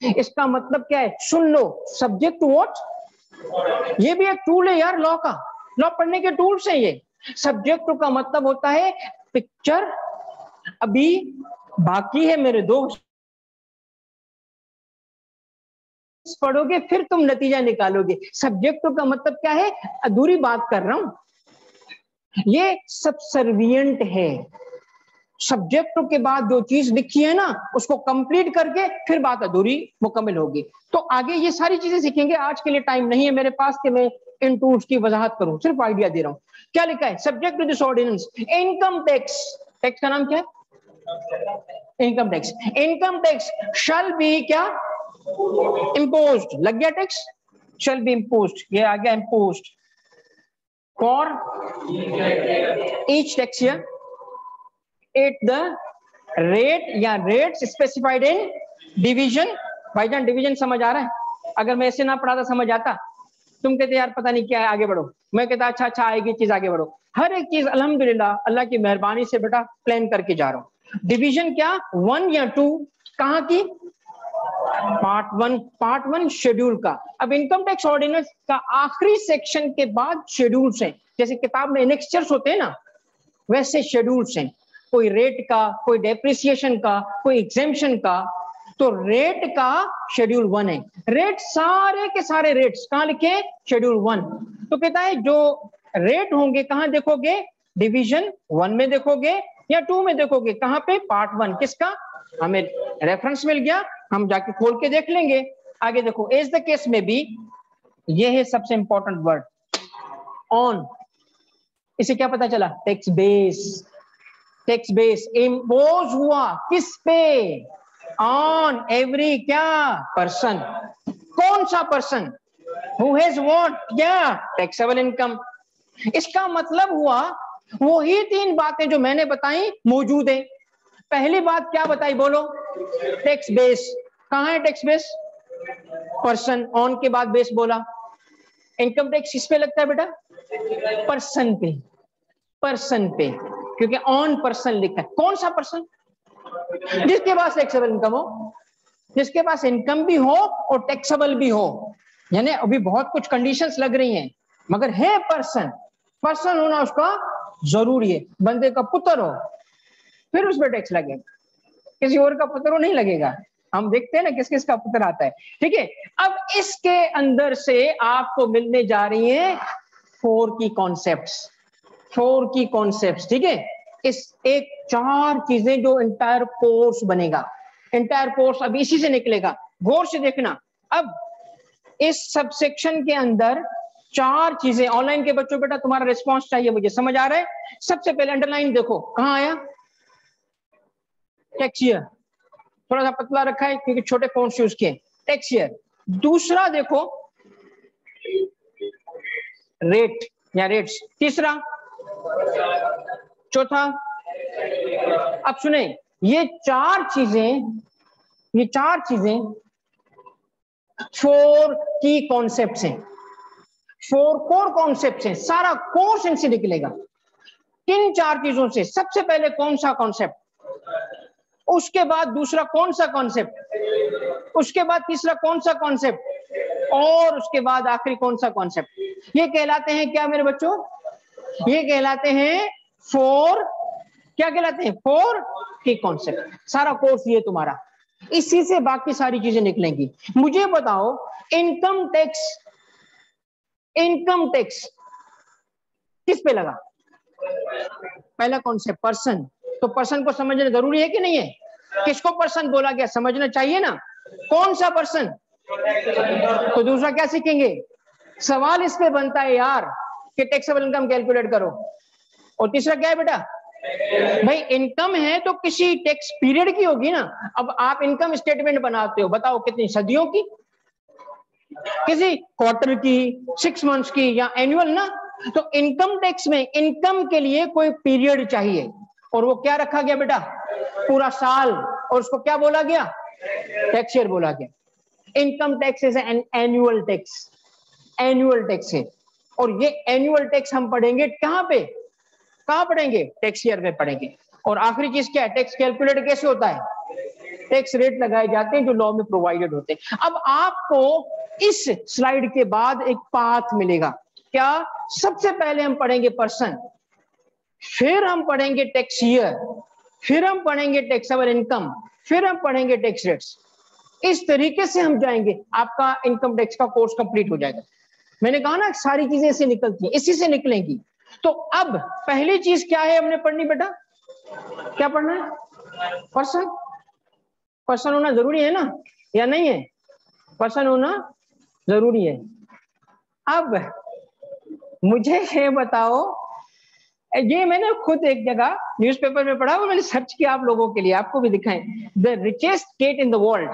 इसका मतलब क्या है? सुन लो, सब्जेक्ट टू व्हाट? ये भी एक टूल है यार लॉ का, लॉ पढ़ने के टूल्स है ये। सब्जेक्ट टू का मतलब होता है पिक्चर अभी बाकी है मेरे दोस्त, पढ़ोगे फिर तुम नतीजा निकालोगे। सब्जेक्ट का मतलब क्या है? अधूरी बात कर रहा हूं, ये सबसर्विएंट है। सब्जेक्ट के बाद जो चीज लिखी है ना उसको कंप्लीट करके फिर बात अधूरी मुकम्मल होगी। तो आगे ये सारी चीजें सीखेंगे, आज के लिए टाइम नहीं है मेरे पास कि मैं इन टूल्स की वजाहत करूं, सिर्फ आइडिया दे रहा हूं। क्या लिखा है? Subject to this ordinance income tax, tax का नाम क्या है? Income tax. Income tax shall be क्या? इम्पोज्ड। लग गया टैक्स? शैल बी इम्पोज्ड, ये आ गया imposed for each tax year at the rate या रेट्स स्पेसिफाइड इन डिवीजन। भाईजान डिवीजन समझ आ रहा है? अगर मैं ऐसे ना पढ़ाता समझ आता? तुम कहते यार पता नहीं क्या है, आगे बढ़ो। मैं कहता अच्छा अच्छा आएगी चीज, आगे बढ़ो। हर एक चीज अल्हम्दुलिल्लाह अल्लाह की मेहरबानी से बेटा प्लान करके जा रहा हूं। डिवीजन क्या 1 या 2? कहां की? पार्ट वन शेड्यूल का। अब इनकम टैक्स ऑर्डिनेंस का आखिरी सेक्शन के बाद शेड्यूल्स हैं, जैसे किताब में एनेक्स्चर्स होते हैं ना, वैसे शेड्यूल्स हैं। कोई रेट का, कोई डेप्रिसिएशन का, कोई एग्जेम्पशन का। तो रेट का शेड्यूल 1 है। रेट सारे के सारे रेट्स कहां लिखे? शेड्यूल 1। तो कहता है जो रेट होंगे कहां देखोगे? डिवीजन 1 में देखोगे या 2 में देखोगे? कहां पे? पार्ट 1। किसका? हमें रेफरेंस मिल गया, हम जाके खोल के देख लेंगे। आगे देखो, एज द केस में भी ये है सबसे इंपॉर्टेंट वर्ड, ऑन। इसे क्या पता चला? Tax base. Tax base impose हुआ किस पे? ऑन एवरी क्या? पर्सन। कौन सा पर्सन? Who has what? क्या? Taxable income. इसका मतलब हुआ वही 3 बातें जो मैंने बताई मौजूद है। पहली बात क्या बताई बोलो? Tax base. कहां है टैक्स बेस? पर्सन। ऑन के बाद बेस बोला। इनकम टैक्स किस पे लगता है बेटा? पर्सन पे। पर्सन पे, क्योंकि ऑन पर्सन लिखा है। कौन सा पर्सन? जिसके पास टैक्सेबल इनकम हो, जिसके पास इनकम भी हो और टैक्सेबल भी हो। यानी अभी बहुत कुछ कंडीशंस लग रही हैं, मगर है पर्सन। पर्सन होना उसका जरूरी है। बंदे का पुत्र हो फिर उस पर टैक्स लगेगा, किसी और का पुत्र हो नहीं लगेगा। हम देखते हैं ना किस किस का पुत्र आता है। ठीक है, अब इसके अंदर से आपको मिलने जा रही है 4 की कॉन्सेप्ट्स। 4 की कॉन्सेप्ट्स। ठीक है, इस एक 4 चीजें जो इंटायर कोर्स बनेगा। इंटायर कोर्स अब इसी से निकलेगा, गौर से देखना। अब इस सबसेक्शन के अंदर 4 चीजें। ऑनलाइन के बच्चों बेटा तुम्हारा रिस्पॉन्स चाहिए मुझे, समझ आ रहा है? सबसे पहले अंडरलाइन देखो, कहां आया? Tax year. थोड़ा सा पतला रखा है क्योंकि छोटे फॉन्ट्स यूज किए। Tax year. दूसरा देखो रेट या रेट्स। तीसरा, चौथा। अब सुने, ये 4 चीजें 4 की कॉन्सेप्ट्स हैं। 4 कोर कॉन्सेप्ट्स हैं। सारा कोर्स इनसे निकलेगा। किन 4 चीजों से? सबसे पहले कौन सा कॉन्सेप्ट, उसके बाद दूसरा कौन सा कॉन्सेप्ट, उसके बाद तीसरा कौन सा कॉन्सेप्ट, और उसके बाद आखिरी कौन सा कॉन्सेप्ट? ये कहलाते हैं क्या मेरे बच्चों? ये कहलाते हैं 4, क्या कहलाते हैं? 4 की कॉन्सेप्ट। सारा कोर्स ये तुम्हारा, इसी से बाकी सारी चीजें निकलेंगी। मुझे बताओ, इनकम टैक्स किस पे लगा? पहला कॉन्सेप्ट पर्सन। तो पर्सन को समझना जरूरी है कि नहीं है? किसको पर्सन बोला गया, समझना चाहिए ना। कौन सा पर्सन? तो दूसरा क्या सीखेंगे? सवाल इस पे बनता है यार कि टैक्सेबल इनकम कैलकुलेट करो। और तीसरा क्या है बेटा? भाई इनकम है तो किसी टैक्स पीरियड की होगी ना। अब आप इनकम स्टेटमेंट बनाते हो, बताओ कितनी सदियों की, किसी क्वार्टर की, 6 मंथ्स की, या एनुअल ना। तो इनकम टैक्स में इनकम के लिए कोई पीरियड चाहिए, और वो क्या रखा गया बेटा? पूरा साल। और उसको क्या बोला गया? टैक्स ईयर बोला गया। Income tax is an annual tax, annual tax है। और ये एनुअल टैक्स हम पढ़ेंगे कहां पे? कहां पढ़ेंगे? टैक्स ईयर में पढ़ेंगे। और आखिरी चीज क्या है? टैक्स कैलकुलेट कैसे होता है? टैक्स रेट लगाए जाते हैं जो लॉ में प्रोवाइडेड होते हैं। अब आपको इस स्लाइड के बाद एक पाथ मिलेगा। क्या? सबसे पहले हम पढ़ेंगे पर्सन, फिर हम पढ़ेंगे टैक्स ईयर, फिर हम पढ़ेंगे टैक्सेबल इनकम, फिर हम पढ़ेंगे टैक्स रेट्स। इस तरीके से हम जाएंगे, आपका इनकम टैक्स का कोर्स कंप्लीट हो जाएगा। मैंने कहा ना सारी चीजें ऐसे निकलती हैं, इसी से निकलेंगी। तो अब पहली चीज क्या है हमने पढ़नी बेटा? क्या पढ़ना है? पर्सन। पर्सन होना जरूरी है ना, या नहीं है? पर्सन होना जरूरी है। अब मुझे ये बताओ, ये मैंने खुद एक जगह न्यूज़पेपर में पढ़ा, वो मैंने सर्च किया आप लोगों के लिए, आपको भी दिखाएं। The richest state in the world,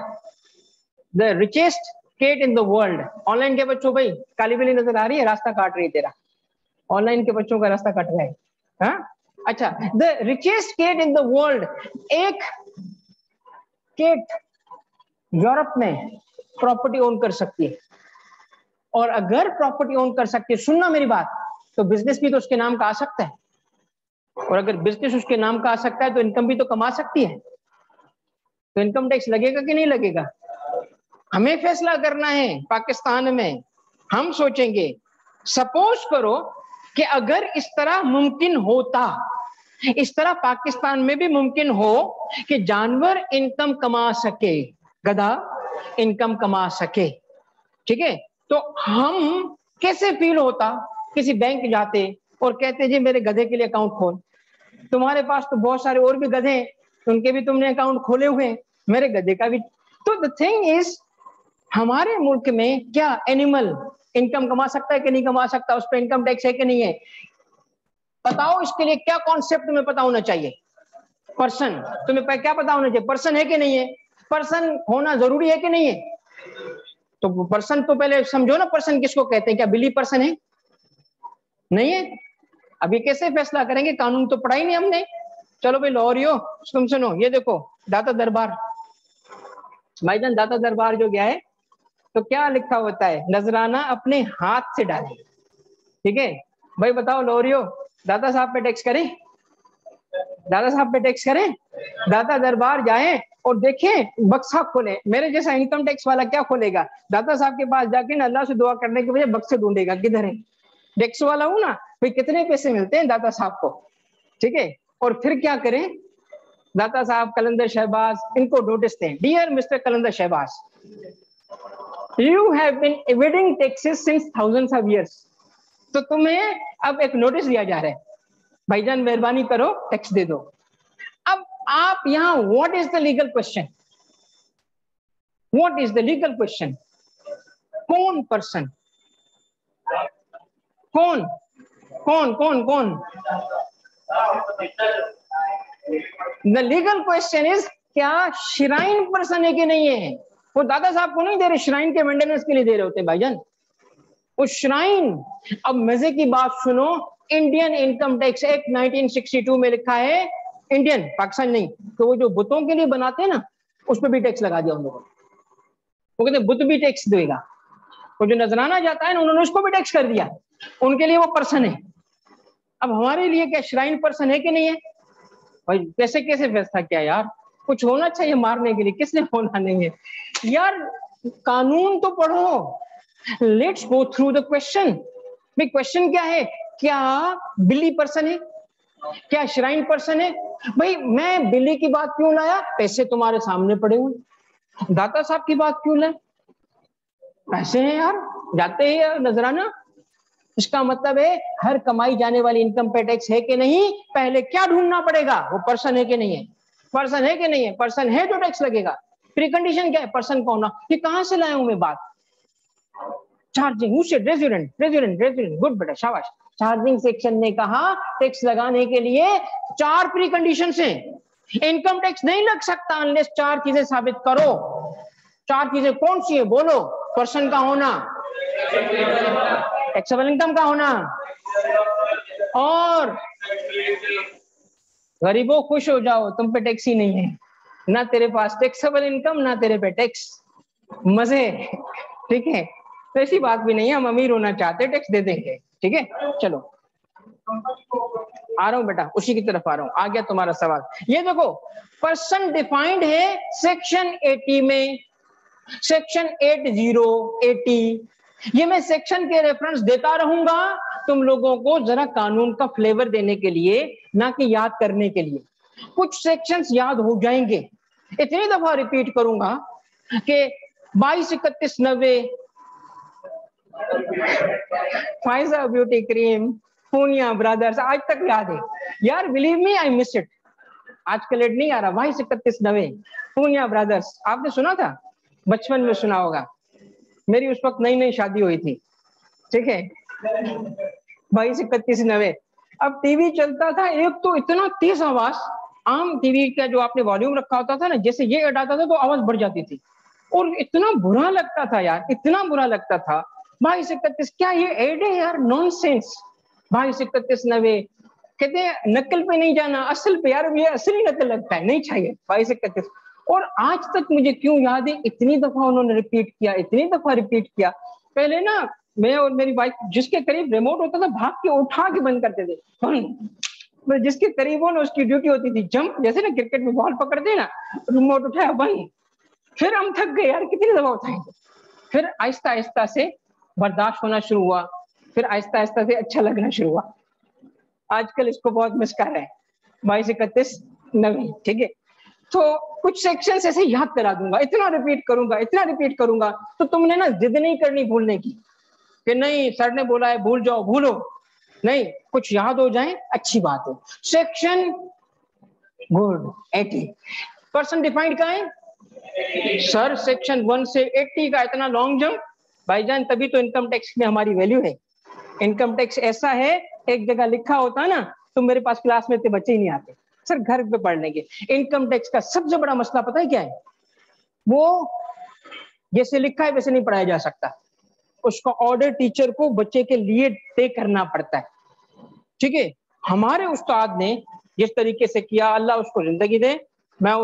the richest state in the world. Online के बच्चों, भाई काली बिल्ली नजर आ रही है, रास्ता काट रही है तेरा। ऑनलाइन के बच्चों का रास्ता कट रहा है। हाँ? अच्छा, the richest state in the world, एक स्टेट यूरोप में प्रॉपर्टी ओन कर सकती है। और अगर प्रॉपर्टी ओन कर सकती है, सुनना मेरी बात, तो बिजनेस भी तो उसके नाम का आ सकता है। और अगर बिजनेस उसके नाम का आ सकता है तो इनकम भी तो कमा सकती है। तो इनकम टैक्स लगेगा कि नहीं लगेगा? हमें फैसला करना है। पाकिस्तान में हम सोचेंगे, सपोज करो कि अगर इस तरह मुमकिन होता, इस तरह पाकिस्तान में भी मुमकिन हो कि जानवर इनकम कमा सके, गधा इनकम कमा सके, ठीक है, तो हम कैसे फील होता? किसी बैंक जाते और कहते जी मेरे गधे के लिए अकाउंट खोल। तुम्हारे पास तो बहुत सारे और भी गधे हैं, उनके भी तुमने अकाउंट खोले हुए हैं, मेरे गधे का भी। तो द थिंग इज, हमारे मुल्क में क्या एनिमल इनकम कमा सकता है कि नहीं कमा सकता? उस पर इनकम टैक्स है कि नहीं है? बताओ, इसके लिए क्या कॉन्सेप्ट तुम्हें पता होना चाहिए? पर्सन। तुम्हें क्या पता होना चाहिए? पर्सन है कि नहीं है? पर्सन होना जरूरी है कि नहीं है? तो पर्सन तो पहले समझो ना, पर्सन किसको कहते हैं? क्या बिली पर्सन है? नहीं है। अभी कैसे फैसला करेंगे? कानून तो पढ़ा ही नहीं हमने। चलो भाई लॉरियो, तुम सुनो, ये देखो दाता दरबार, भाईजान दाता दरबार जो गया है तो क्या लिखा होता है? नजराना अपने हाथ से डाले। ठीक है भाई, बताओ लॉरियो, दादा साहब पे टैक्स करें? दादा साहब पे टैक्स करें? दाता दरबार जाएं और देखें, बक्सा खोले। मेरे जैसा इनकम टैक्स वाला क्या खोलेगा? दाता साहब के पास जाके ना अल्लाह से दुआ करने के बजाय बक्से ढूंढेगा, किधर है टैक्स वाला हूं ना भाई, कितने पैसे मिलते हैं दाता साहब को। ठीक है, और फिर क्या करें? दाता साहब कलंदर शहबाज इनको नोटिस दें, dear mister Qalandar Shahbaz, you have been evading taxes since thousands of years. तो तुम्हें अब एक नोटिस दिया जा रहा है, भाईजान मेहरबानी करो टैक्स दे दो। अब आप यहां, what is the legal question? What is the legal question? कौन पर्सन? कौन कौन कौन कौन? द लीगल क्वेश्चन इज, क्या श्राइन पर्सन है कि नहीं है? वो दादा साहब को नहीं दे रहे, श्राइन के मेंटेनेंस के लिए दे रहे होते हैं भाईजान, वो श्राइन। अब मजे की बात सुनो, इंडियन इनकम टैक्स एक्ट 1962 में लिखा है, इंडियन, पाकिस्तान नहीं, तो वो जो बुतों के लिए बनाते हैं ना, उस पर भी टैक्स लगा दिया उन लोगों ने। वो कहते बुत भी टैक्स देगा। वो जो नजराना जाता है ना, उन्होंने उसको भी टैक्स कर दिया, उनके लिए वो पर्सन है। अब हमारे लिए क्या श्राइन पर्सन है कि नहीं है भाई? कैसे कैसे फैसला किया यार, कुछ होना चाहिए मारने के लिए, किसने होना नहीं है यार? कानून तो पढ़ो। Let's go through the question. भाई क्वेश्चन क्या है? क्या बिली पर्सन है? क्या श्राइन पर्सन है? भाई मैं बिली की बात क्यों लाया? पैसे तुम्हारे सामने पड़े हुए। दाता साहब की बात क्यों लाए? पैसे हैं यार, जाते ही नजराना। इसका मतलब है हर कमाई जाने वाली इनकम पे टैक्स है कि नहीं, पहले क्या ढूंढना पड़ेगा? वो पर्सन है कि नहीं है। पर्सन है कि नहीं है? पर्सन है तो टैक्स लगेगा। प्रीकंडीशन क्या है? पर्सन का होना। ये कहां से लाया हूं मैं बात? Charging, who said? Resident, resident, resident, good बेटा, शाबाश। चार्जिंग सेक्शन ने कहा टैक्स लगाने के लिए 4 प्री कंडीशंस हैं। इनकम टैक्स नहीं लग सकता अनलेस 4 चीजें साबित करो। 4 चीजें कौन सी है बोलो? पर्सन का होना, टैक्सेबल इनकम का होना, और गरीबों खुश हो जाओ तुम पे टैक्स ही नहीं है, ना तेरे पास टैक्सेबल इनकम ना तेरे पे टैक्स, मजे। ठीक है, तो ऐसी बात भी नहीं है, हम अमीर होना चाहते टैक्स दे देंगे। ठीक है, चलो आ रहा हूं बेटा, उसी की तरफ आ रहा हूं। आ गया तुम्हारा सवाल। ये देखो पर्सन डिफाइंड है सेक्शन 80 में, सेक्शन 80 ये मैं सेक्शन के रेफरेंस देता रहूंगा तुम लोगों को जरा कानून का फ्लेवर देने के लिए, ना कि याद करने के लिए। कुछ सेक्शंस याद हो जाएंगे, इतनी दफा रिपीट करूंगा कि 22, 31, 90, Faiza beauty cream, Punia brothers, आज तक याद है यार। Believe me I miss it. आज का लेट नहीं आ रहा। 22, 31, 90, पूनिया ब्रदर्स, आपने सुना था? बचपन में सुना होगा। मेरी उस वक्त नई नई शादी हुई थी। ठीक है, 22, 31, 90। अब टीवी चलता था, एक तो इतना तेज आवाज, आम टीवी का जो आपने वॉल्यूम रखा होता था ना, जैसे ये ऐड आता था तो आवाज बढ़ जाती थी, और इतना बुरा लगता था यार, इतना बुरा लगता था। 22, 31, क्या ये ऐड है यार? नॉनसेंस। 22, 31, 90 कहते हैं नकल पे नहीं जाना, असल पे। यार ये असली नकल लगता है, नहीं चाहिए 22, 31। और आज तक मुझे क्यों याद है, इतनी दफा उन्होंने रिपीट किया, इतनी दफा रिपीट किया। पहले ना मैं और मेरी वाइफ जिसके करीब रिमोट होता था भाग के उठा के बंद करते थे, बंद। जिसके करीब हो ना उसकी ड्यूटी होती थी जंप, जैसे ना क्रिकेट में बॉल पकड़ते ना, रिमोट उठाया बंद। फिर हम थक गए यार, कितनी दफा उठाएंगे। फिर आहिस्ता आहिस्ता से बर्दाश्त होना शुरू हुआ, फिर आहिस्ता आहिस्ता से अच्छा लगना शुरू हुआ। आजकल इसको बहुत मिस कर रहे हैं। 22, 31, 90। ठीक है, तो कुछ सेक्शन ऐसे याद करा दूंगा, इतना रिपीट करूंगा, इतना रिपीट करूंगा, तो तुमने ना जिद नहीं करनी भूलने की कि नहीं सर ने बोला है भूल जाओ, भूलो नहीं, कुछ याद हो जाए अच्छी बात है। सेक्शन गुड 80 पर्सन डिफाइंड का है सर। सेक्शन 1 से 80 का इतना लॉन्ग जंप भाईजान, तभी तो इनकम टैक्स में हमारी वैल्यू है। इनकम टैक्स ऐसा है, एक जगह लिखा होता ना तो मेरे पास क्लास में इतने बच्चे ही नहीं आते सर, घर पे पढ़ लेंगे। इनकम टैक्स का सबसे बड़ा मसला पता है क्या है? वो जैसे लिखा है वैसे नहीं पढ़ाया जा सकता, उसका ऑर्डर टीचर को बच्चे के लिए पे करना पड़ता है। ठीक है, हमारे उस्ताद ने जिस तरीके से किया, अल्लाह उसको जिंदगी दे। मैं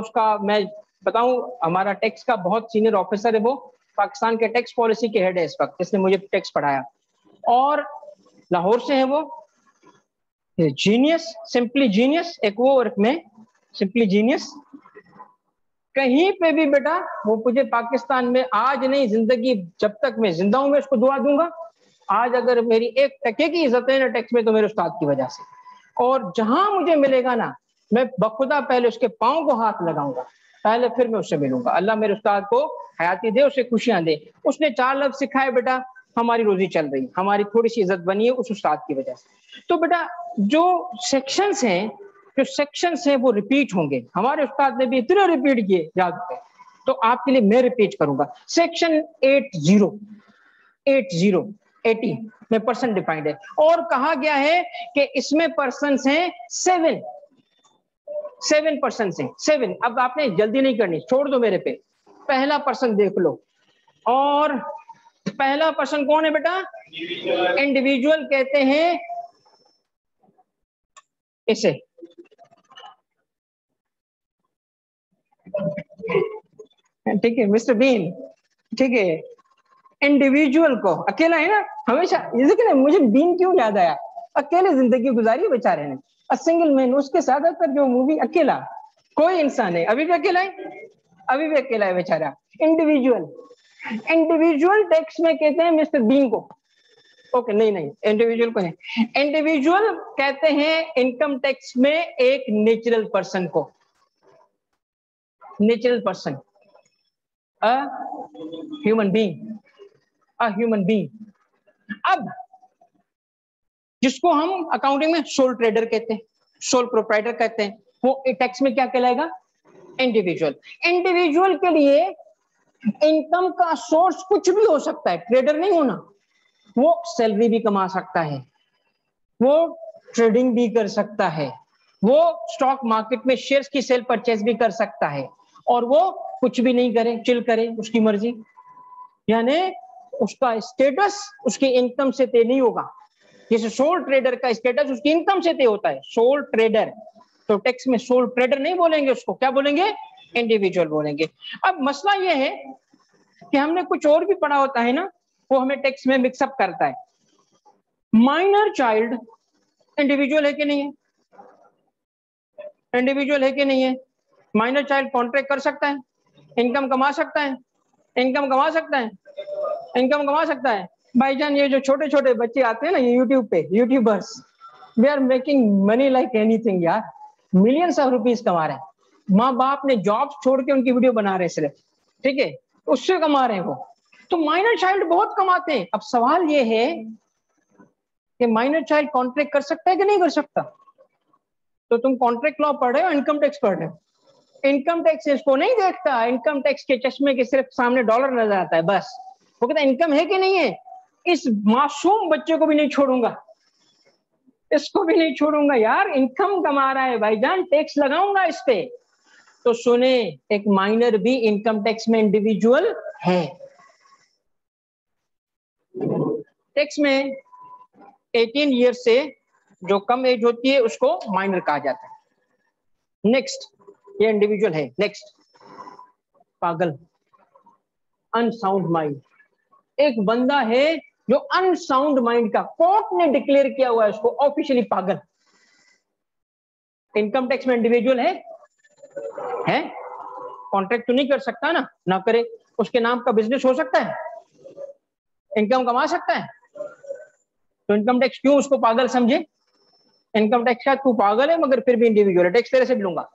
बताऊं, हमारा टैक्स का बहुत सीनियर ऑफिसर है, वो पाकिस्तान के टैक्स पॉलिसी के हेड है इस वक्त, जिसने मुझे टैक्स पढ़ाया, और लाहौर से है वो। जीनियस, सिंपली जीनियस, एक वो और मैं सिंपली जीनियस। कहीं पे भी बेटा वो मुझे पाकिस्तान में आज नहीं, जिंदगी जब तक मैं जिंदा हूं मैं उसको दुआ दूंगा। आज अगर मेरी 1% की इज्जत है ना टैक्स में, तो मेरे उस्ताद की वजह से। और जहां मुझे मिलेगा ना, मैं बखुदा पहले उसके पांव को हाथ लगाऊंगा, पहले फिर मैं उससे मिलूंगा। अल्लाह मेरे उस्ताद को हयाती दे, उसे खुशियां दे। उसने 4 लफ्ज सिखाए बेटा, हमारी रोजी चल रही, हमारी थोड़ी सी इज्जत बनी है उस उस्ताद की वजह से। तो बेटा जो सेक्शंस हैं, जो सेक्शंस हैं वो रिपीट होंगे, हमारे उस्ताद ने भी इतने रिपीट किए याद होंगे, तो आपके लिए मैं रिपीट करूंगा। सेक्शन 80 में पर्सन डिफाइंड है, और कहा गया है कि इसमें पर्सन हैं 7 पर्सन हैं, 7। अब आपने जल्दी नहीं करनी, छोड़ दो मेरे पे। पहला पर्सन देख लो, और पहला पर्सन कौन है बेटा? इंडिविजुअल कहते हैं इसे। ठीक है मिस्टर बीन, ठीक है। इंडिविजुअल को, अकेला है ना हमेशा, मुझे बीन क्यों याद आया? अकेले जिंदगी गुजारी बेचारे ने, अ सिंगल मैन, उसके ज्यादातर जो मूवी अकेला कोई इंसान है, अभी भी अकेला है, अभी भी अकेला है बेचारा। इंडिविजुअल, इंडिविजुअल टेक्स्ट में कहते हैं मिस्टर बीन को, ओके नहीं इंडिविजुअल को नहीं, इंडिविजुअल कहते हैं इनकम टैक्स में एक नेचुरल पर्सन को, natural person, a human being, a human being. अब जिसको हम अकाउंटिंग में सोल ट्रेडर कहते हैं, सोल प्रोप्राइटर कहते हैं, वो टैक्स में क्या कहलाएगा? इंडिविजुअल। इंडिविजुअल के लिए इनकम का सोर्स कुछ भी हो सकता है, ट्रेडर नहीं होना, वो सैलरी भी कमा सकता है, वो ट्रेडिंग भी कर सकता है, वो स्टॉक मार्केट में शेयर्स की सेल परचेज भी कर सकता है, और वो कुछ भी नहीं करे, चिल करे, उसकी मर्जी। यानी उसका स्टेटस उसकी इनकम से तय नहीं होगा। जैसे सोल ट्रेडर का स्टेटस उसकी इनकम से तय होता है, सोल ट्रेडर, तो टैक्स में सोल ट्रेडर नहीं बोलेंगे, उसको क्या बोलेंगे? इंडिविजुअल बोलेंगे। अब मसला यह है कि हमने कुछ और भी पढ़ा होता है ना, वो हमें टैक्स में मिक्सअप करता है। माइनर चाइल्ड इंडिविजुअल है कि नहीं है? इंडिविजुअल है कि नहीं है? माइनर चाइल्ड कॉन्ट्रैक्ट कर सकता है, इनकम कमा सकता है, इनकम कमा सकता है, इनकम कमा सकता है। भाईजान ये जो छोटे छोटे बच्चे आते हैं ना यूट्यूब पे, youtubers, we are making money like anything यार, मिलियंस ऑफ रुपीज कमा रहे हैं। माँ बाप ने जॉब छोड़ के उनकी वीडियो बना रहे हैं सिर्फ, ठीक है, उससे कमा रहे हैं वो। तो माइनर चाइल्ड बहुत कमाते हैं। अब सवाल ये है कि माइनर चाइल्ड कॉन्ट्रैक्ट कर सकता है कि नहीं कर सकता? तो तुम कॉन्ट्रैक्ट लॉ पढ़ रहे हो, इनकम टैक्स पढ़ रहे हो, इनकम टैक्स इसको नहीं देखता, इनकम टैक्स के चश्मे के सिर्फ सामने डॉलर नजर आता है बस। वो कहता है इनकम है कि नहीं है, इस मासूम बच्चे को भी नहीं छोड़ूंगा, इसको भी नहीं छोड़ूंगा यार, इनकम कमा रहा है भाईजान, टैक्स लगाऊंगा इस पे। तो सुने, एक माइनर भी इनकम टैक्स में इंडिविजुअल है। टैक्स में 18 ईयर से जो कम एज होती है उसको माइनर कहा जाता है। नेक्स्ट, ये इंडिविजुअल है। नेक्स्ट, पागल, अनसाउंड माइंड। एक बंदा है जो अनसाउंड माइंड का, कोर्ट ने डिक्लेयर किया हुआ है उसको ऑफिशियली पागल। इनकम टैक्स में इंडिविजुअल है? कॉन्ट्रैक्ट तो नहीं कर सकता ना, ना करे, उसके नाम का बिजनेस हो सकता है, इनकम कमा सकता है, तो इनकम टैक्स क्यों उसको पागल समझे? इनकम टैक्स का तू पागल है मगर फिर भी इंडिविजुअल है, टैक्स तेरे से भी लूंगा।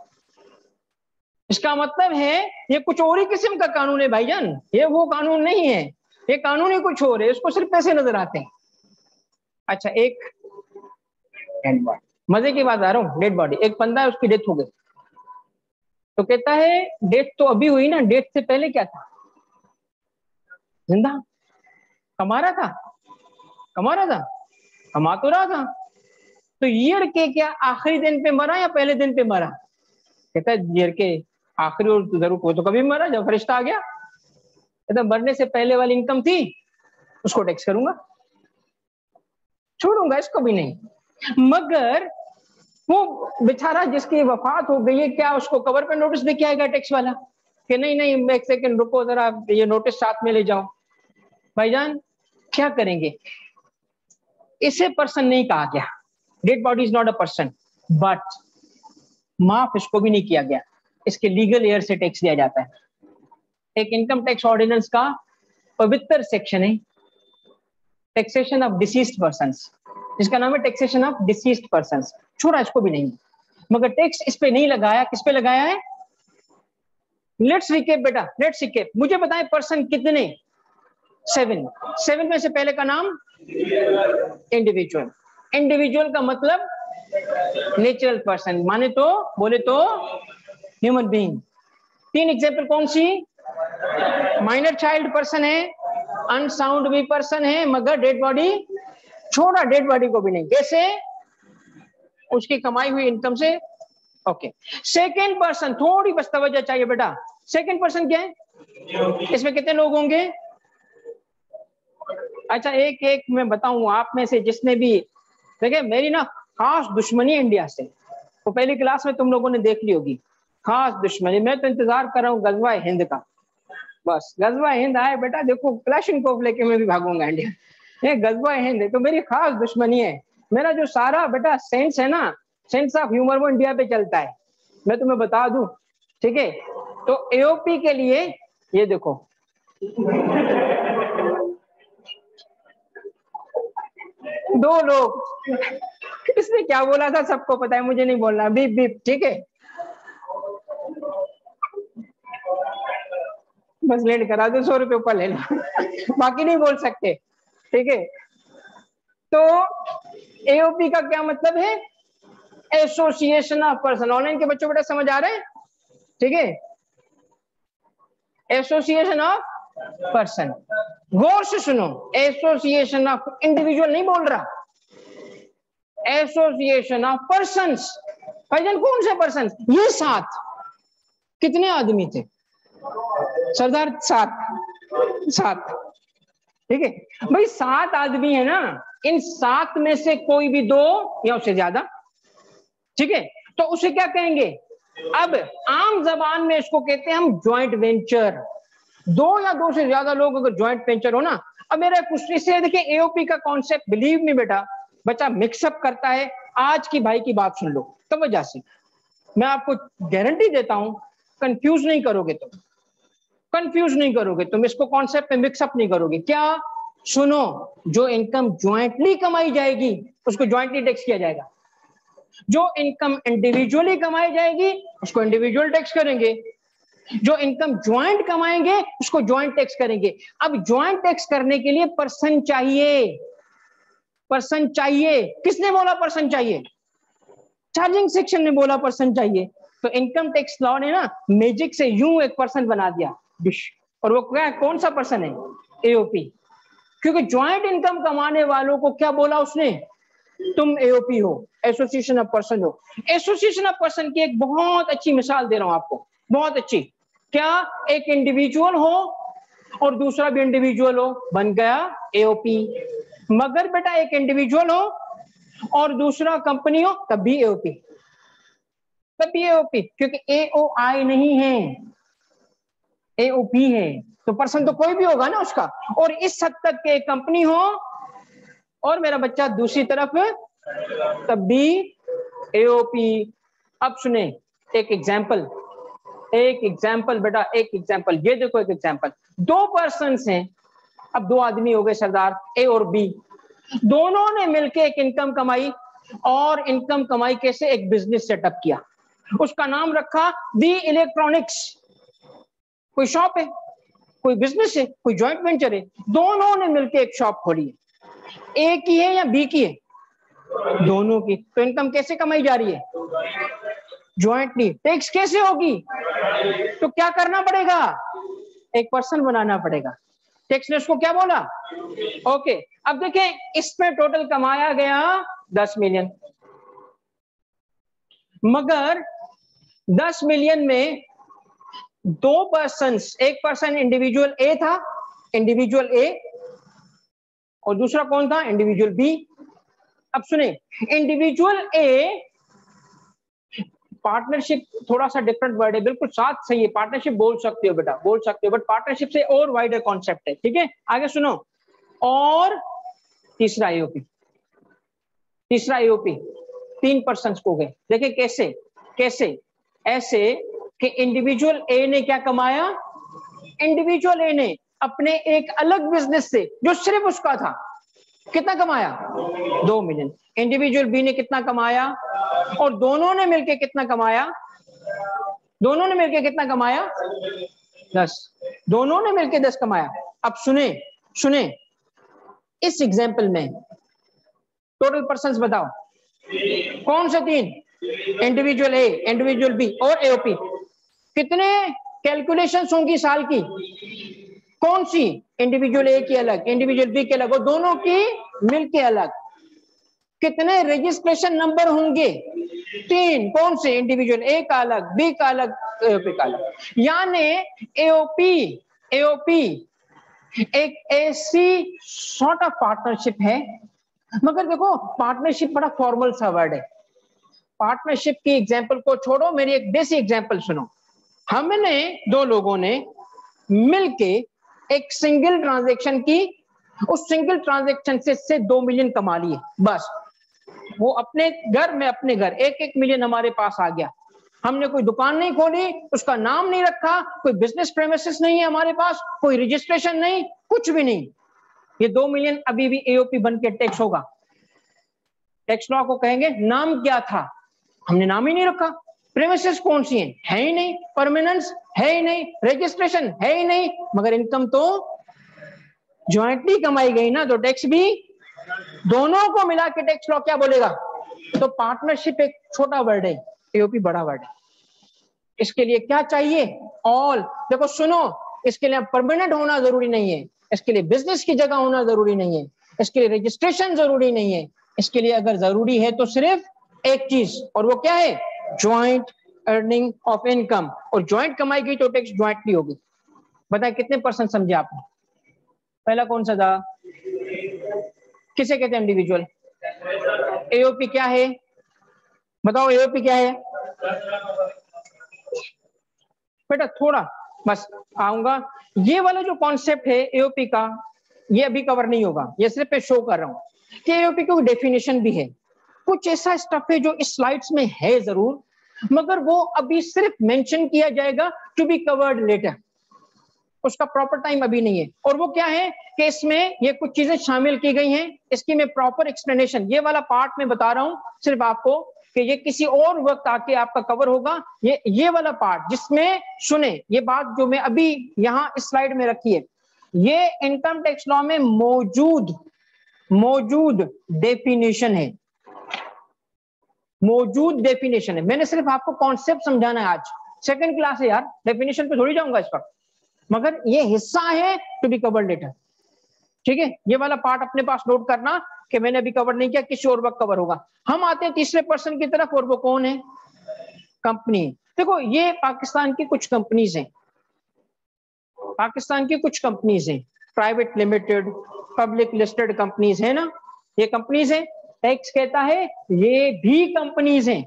इसका मतलब है ये कुछ और ही किस्म का कानून है भाईजान, ये वो कानून नहीं है, ये कानून ही कुछ और है, इसको सिर्फ पैसे नजर आते हैं। अच्छा, एक मजे की बात आ रहा हूँ, डेड बॉडी, एक बंदा है उसकी डेथ हो गई, तो कहता है डेथ तो अभी हुई ना, डेथ से पहले क्या था? जिंदा, कमा रहा था, कमा रहा था, कमा तो रहा था, तो ईयर के क्या आखिरी दिन पे मरा या पहले दिन पे मरा? कहता है ईयर के आखिरी, और जरूर वो तो कभी मरा जब फरिश्ता आ गया। कहता मरने से पहले वाली इनकम थी, उसको टैक्स करूंगा, छोड़ूंगा इसको भी नहीं। मगर वो बेचारा जिसकी वफात हो गई है, क्या उसको कवर पे नोटिस देके आएगा टैक्स वाला कि नहीं नहीं एक सेकंड रुको जरा, ये नोटिस साथ में ले जाओ? भाईजान क्या करेंगे? इसे पर्सन नहीं कहा गया, dead body is not a person, but माफ इसको भी नहीं किया गया, इसके लीगल एयर से टैक्स दिया जाता है। एक इनकम टैक्स ऑर्डिनेंस का पवित्र सेक्शन है, टैक्सेशन ऑफ डिसीज्ड पर्संस, जिसका नाम है टैक्सेशन ऑफ डिसीज्ड पर्संस। छोड़ा इसको भी नहीं, मगर टैक्स इस पे नहीं लगाया, किस पे लगाया है? लेट्स रिकेप बेटा, लेट्स रिकेप। मुझे बताएं पर्सन कितने? 7। 7 में से पहले का नाम इंडिविजुअल। इंडिविजुअल का मतलब नेचुरल पर्सन, माने तो बोले तो ह्यूमन बीइंग। 3 एग्जाम्पल कौन सी? माइनर चाइल्ड पर्सन है, अनसाउंड भी पर्सन है, मगर डेड बॉडी, छोड़ा डेड बॉडी को भी नहीं, कैसे? उसकी कमाई हुई इनकम से। ओके, सेकेंड पर्सन, थोड़ी बस तवज्जो चाहिए बेटा। सेकेंड पर्सन क्या है? इसमें कितने लोग होंगे? अच्छा, एक एक मैं बताऊं, आप में से जिसने भी, देखिए मेरी ना खास दुश्मनी इंडिया से, वो पहली क्लास में तुम लोगों ने देख ली होगी, खास दुश्मनी। मैं तो इंतजार कर रहा हूँ गजवा हिंद का, बस गजवा हिंद आए बेटा, देखो क्लैशिंकोव लेके मैं भी भागूंगा इंडिया। ये गजवा हिंद है तो मेरी खास दुश्मनी है, मेरा जो सारा बेटा सेंस है ना, सेंस ऑफ ह्यूमर, वो इंडिया पे चलता है, मैं तुम्हें बता दूं, ठीक है। तो एओपी के लिए ये देखो, दो लोग, इसने क्या बोला था सबको पता है, मुझे नहीं बोलना, बीप बीप, ठीक है। बस लेट करा दो, 100 रुपये ऊपर ले लो, बाकी नहीं बोल सकते, ठीक है। तो एओपी का क्या मतलब है? Association of person. ऑनलाइन के बच्चों बेटा समझ आ रहे हैं, ठीक है। एसोसिएशन ऑफ पर्सन, गौर से सुनो, एसोसिएशन ऑफ इंडिविजुअल नहीं बोल रहा, एसोसिएशन ऑफ पर्सन्स। भाईजान कौन से पर्सन? ये 7, कितने आदमी थे सरदार? 7, ठीक है भाई, 7 आदमी है ना, इन 7 में से कोई भी 2 या उससे ज्यादा, ठीक है, तो उसे क्या कहेंगे? अब आम जबान में इसको कहते हैं हम ज्वाइंट वेंचर। 2 या 2 से ज्यादा लोग अगर ज्वाइंट वेंचर हो ना, अब मेरा क्वेश्चन से देखिए, एओपी का कॉन्सेप्ट, बिलीव मी बेटा, बच्चा मिक्सअप करता है। आज की भाई की बात सुन लो तवज्जो से, मैं आपको गारंटी देता हूं, कंफ्यूज नहीं करोगे तुम, कंफ्यूज नहीं करोगे तुम, इसको कॉन्सेप्ट में मिक्सअप नहीं करोगे। क्या? सुनो, जो इनकम ज्वाइंटली कमाई जाएगी उसको ज्वाइंटली टैक्स किया जाएगा, जो इनकम इंडिविजुअली कमाई जाएगी उसको इंडिविजुअल टैक्स करेंगे, जो इनकम ज्वाइंट कमाएंगे उसको ज्वाइंट टैक्स करेंगे। अब ज्वाइंट टैक्स करने के लिए पर्सन चाहिए, पर्सन चाहिए। किसने बोला पर्सन चाहिए? चार्जिंग सेक्शन ने बोला पर्सन चाहिए। तो इनकम टैक्स लॉ ने ना मैजिक से यूं एक पर्सन बना दिया, और वो क्या, कौन सा पर्सन है? एओपी। क्योंकि ज्वाइंट इनकम कमाने वालों को क्या बोला उसने? तुम एओपी हो, एसोसिएशन ऑफ पर्सन हो। एसोसिएशन ऑफ पर्सन की एक बहुत अच्छी मिसाल दे रहा हूं आपको, बहुत अच्छी। क्या? एक इंडिविजुअल हो और दूसरा भी इंडिविजुअल हो, बन गया एओपी। मगर बेटा एक इंडिविजुअल हो और दूसरा कंपनी हो, तब भी एओपी, तब भी एओपी, क्योंकि एओआई नहीं है, एओपी है। तो पर्सन तो कोई भी होगा ना उसका, और इस हद तक के कंपनी हो और मेरा बच्चा दूसरी तरफ, तब भी एओपी। अब सुने एक एग्जाम्पल, एक एग्जाम्पल बेटा, एक एग्जाम्पल, ये देखो एक एग्जाम्पल। 2 पर्सन हैं, अब 2 आदमी हो गए सरदार, ए और बी, दोनों ने मिलकर एक इनकम कमाई, और इनकम कमाई कैसे? एक बिजनेस सेटअप किया, उसका नाम रखा दी इलेक्ट्रॉनिक्स। कोई शॉप है, कोई बिजनेस है, कोई जॉइंट वेंचर है, दोनों ने मिलकर एक शॉप खोली है। ए की है या बी की है? दोनों की। तो इनकम कैसे कमाई जा रही है? ज्वाइंटली। टैक्स कैसे होगी? तो क्या करना पड़ेगा? एक पर्सन बनाना पड़ेगा। टैक्स ने उसको क्या बोला? ओके। अब देखें, इसमें टोटल कमाया गया 10 मिलियन, मगर 10 मिलियन में 2 पर्सन, एक पर्सन इंडिविजुअल ए था, इंडिविजुअल ए, और दूसरा कौन था? Individual B. अब सुने, इंडिविजुअल ए, पार्टनरशिप थोड़ा सा डिफरेंट वर्ड है, बिल्कुल साथ सही है, पार्टनरशिप बोल सकते हो बेटा, बोल सकते हो, बट पार्टनरशिप से और वाइडर कॉन्सेप्ट है, ठीक है। आगे सुनो, और तीसरा एओपी, तीसरा एओपी, 3 पर्सन को गए। देखिए कैसे, कैसे? ऐसे कि इंडिविजुअल ए ने क्या कमाया? इंडिविजुअल ए ने अपने एक अलग बिजनेस से जो सिर्फ उसका था, कितना कमाया? 2 मिलियन। इंडिविजुअल बी ने कितना कमाया? और दोनों ने मिलके कितना कमाया? दोनों ने मिलके कितना कमाया? 10। दोनों ने मिलके 10 कमाया। अब सुने, सुने, इस एग्जाम्पल में टोटल पर्सन्स बताओ, कौन से 3? इंडिविजुअल ए, इंडिविजुअल बी और एओपी। कितने कैलकुलेशंस होंगी साल की? कौन सी? इंडिविजुअल ए की अलग, इंडिविजुअल बी की अलग, और दोनों की मिलके अलग। कितने रजिस्ट्रेशन नंबर होंगे? 3। कौन से? इंडिविजुअल ए का अलग, बी का अलग, एओपी का अलग। यानी एओपी, एओपी एक ऐसी सॉर्ट ऑफ पार्टनरशिप है, मगर देखो पार्टनरशिप बड़ा फॉर्मल सा वर्ड है। पार्टनरशिप की एग्जांपल को छोड़ो, मेरी एक बेसिक एग्जांपल सुनो। हमने 2 लोगों ने मिलके एक सिंगल ट्रांजैक्शन की, उस सिंगल ट्रांजैक्शन से 2 मिलियन कमा लिए, बस वो अपने घर में अपने घर 1-1 मिलियन हमारे पास आ गया। हमने कोई दुकान नहीं खोली, उसका नाम नहीं रखा, कोई बिजनेस प्रेमिसेस नहीं है हमारे पास, कोई रजिस्ट्रेशन नहीं, कुछ भी नहीं, ये 2 मिलियन अभी भी एओपी बन के टैक्स होगा। टैक्स लॉ को कहेंगे नाम क्या था, हमने नाम ही नहीं रखा, प्रेमिसेस कौन सी है ही नहीं, परमानेंस है ही नहीं, रजिस्ट्रेशन है ही नहीं, मगर इनकम तो ज्वाइंटली कमाई गई ना, तो टैक्स भी दोनों को मिला के टैक्स लॉ क्या बोलेगा। तो पार्टनरशिप एक छोटा वर्ड है, एओपी बड़ा वर्ड है। इसके लिए क्या चाहिए, ऑल। देखो सुनो, इसके लिए परमानेंट होना जरूरी नहीं है, इसके लिए बिजनेस की जगह होना जरूरी नहीं है, इसके लिए रजिस्ट्रेशन जरूरी नहीं है, इसके लिए अगर जरूरी है तो सिर्फ एक चीज, और वो क्या है, ज्वाइंट अर्निंग ऑफ इनकम। और ज्वाइंट कमाई की तो टैक्स ज्वाइंटली होगी। बताए कितने परसेंट समझे आपने। पहला कौन सा था, किसे कहते हैं इंडिविजुअल। एओपी क्या है बताओ, एओपी क्या है बेटा, थोड़ा बस आऊंगा। ये वाला जो कॉन्सेप्ट है एओपी का, ये अभी कवर नहीं होगा, ये सिर्फ मैं शो कर रहा हूं कि एओपी की डेफिनेशन भी है। कुछ ऐसा स्टफ है जो इस स्लाइड्स में है जरूर, मगर वो अभी सिर्फ मेंशन किया जाएगा, टू बी कवर्ड लेटर, उसका प्रॉपर टाइम अभी नहीं है। और वो क्या है कि इसमें ये कुछ चीजें शामिल की गई हैं, इसकी मैं प्रॉपर एक्सप्लेनेशन, ये वाला पार्ट में बता रहा हूं सिर्फ आपको, कि ये किसी और वक्त आके आपका कवर होगा। ये वाला पार्ट जिसमें सुने, ये बात जो मैं अभी यहां इस स्लाइड में रखी है, ये इनकम टैक्स लॉ में मौजूद डेफिनेशन है, मौजूद डेफिनेशन है। मैंने सिर्फ आपको कॉन्सेप्ट समझाना है आज, सेकंड क्लास है यार, डेफिनेशन पे थोड़ी जाऊंगा इस पर, मगर ये हिस्सा है टू बी कवर्ड लेटर। ठीक है, ये वाला पार्ट अपने पास नोट करना कि मैंने अभी कवर नहीं किया, किसी और वक्त कवर होगा। हम आते हैं तीसरे पर्सन की तरफ, और वो कौन है, कंपनी। देखो ये पाकिस्तान की कुछ कंपनीज हैं, पाकिस्तान की कुछ कंपनीज हैं, private limited, public listed companies है ना, ये कंपनीज हैं। टैक्स कहता है ये भी कंपनीज हैं।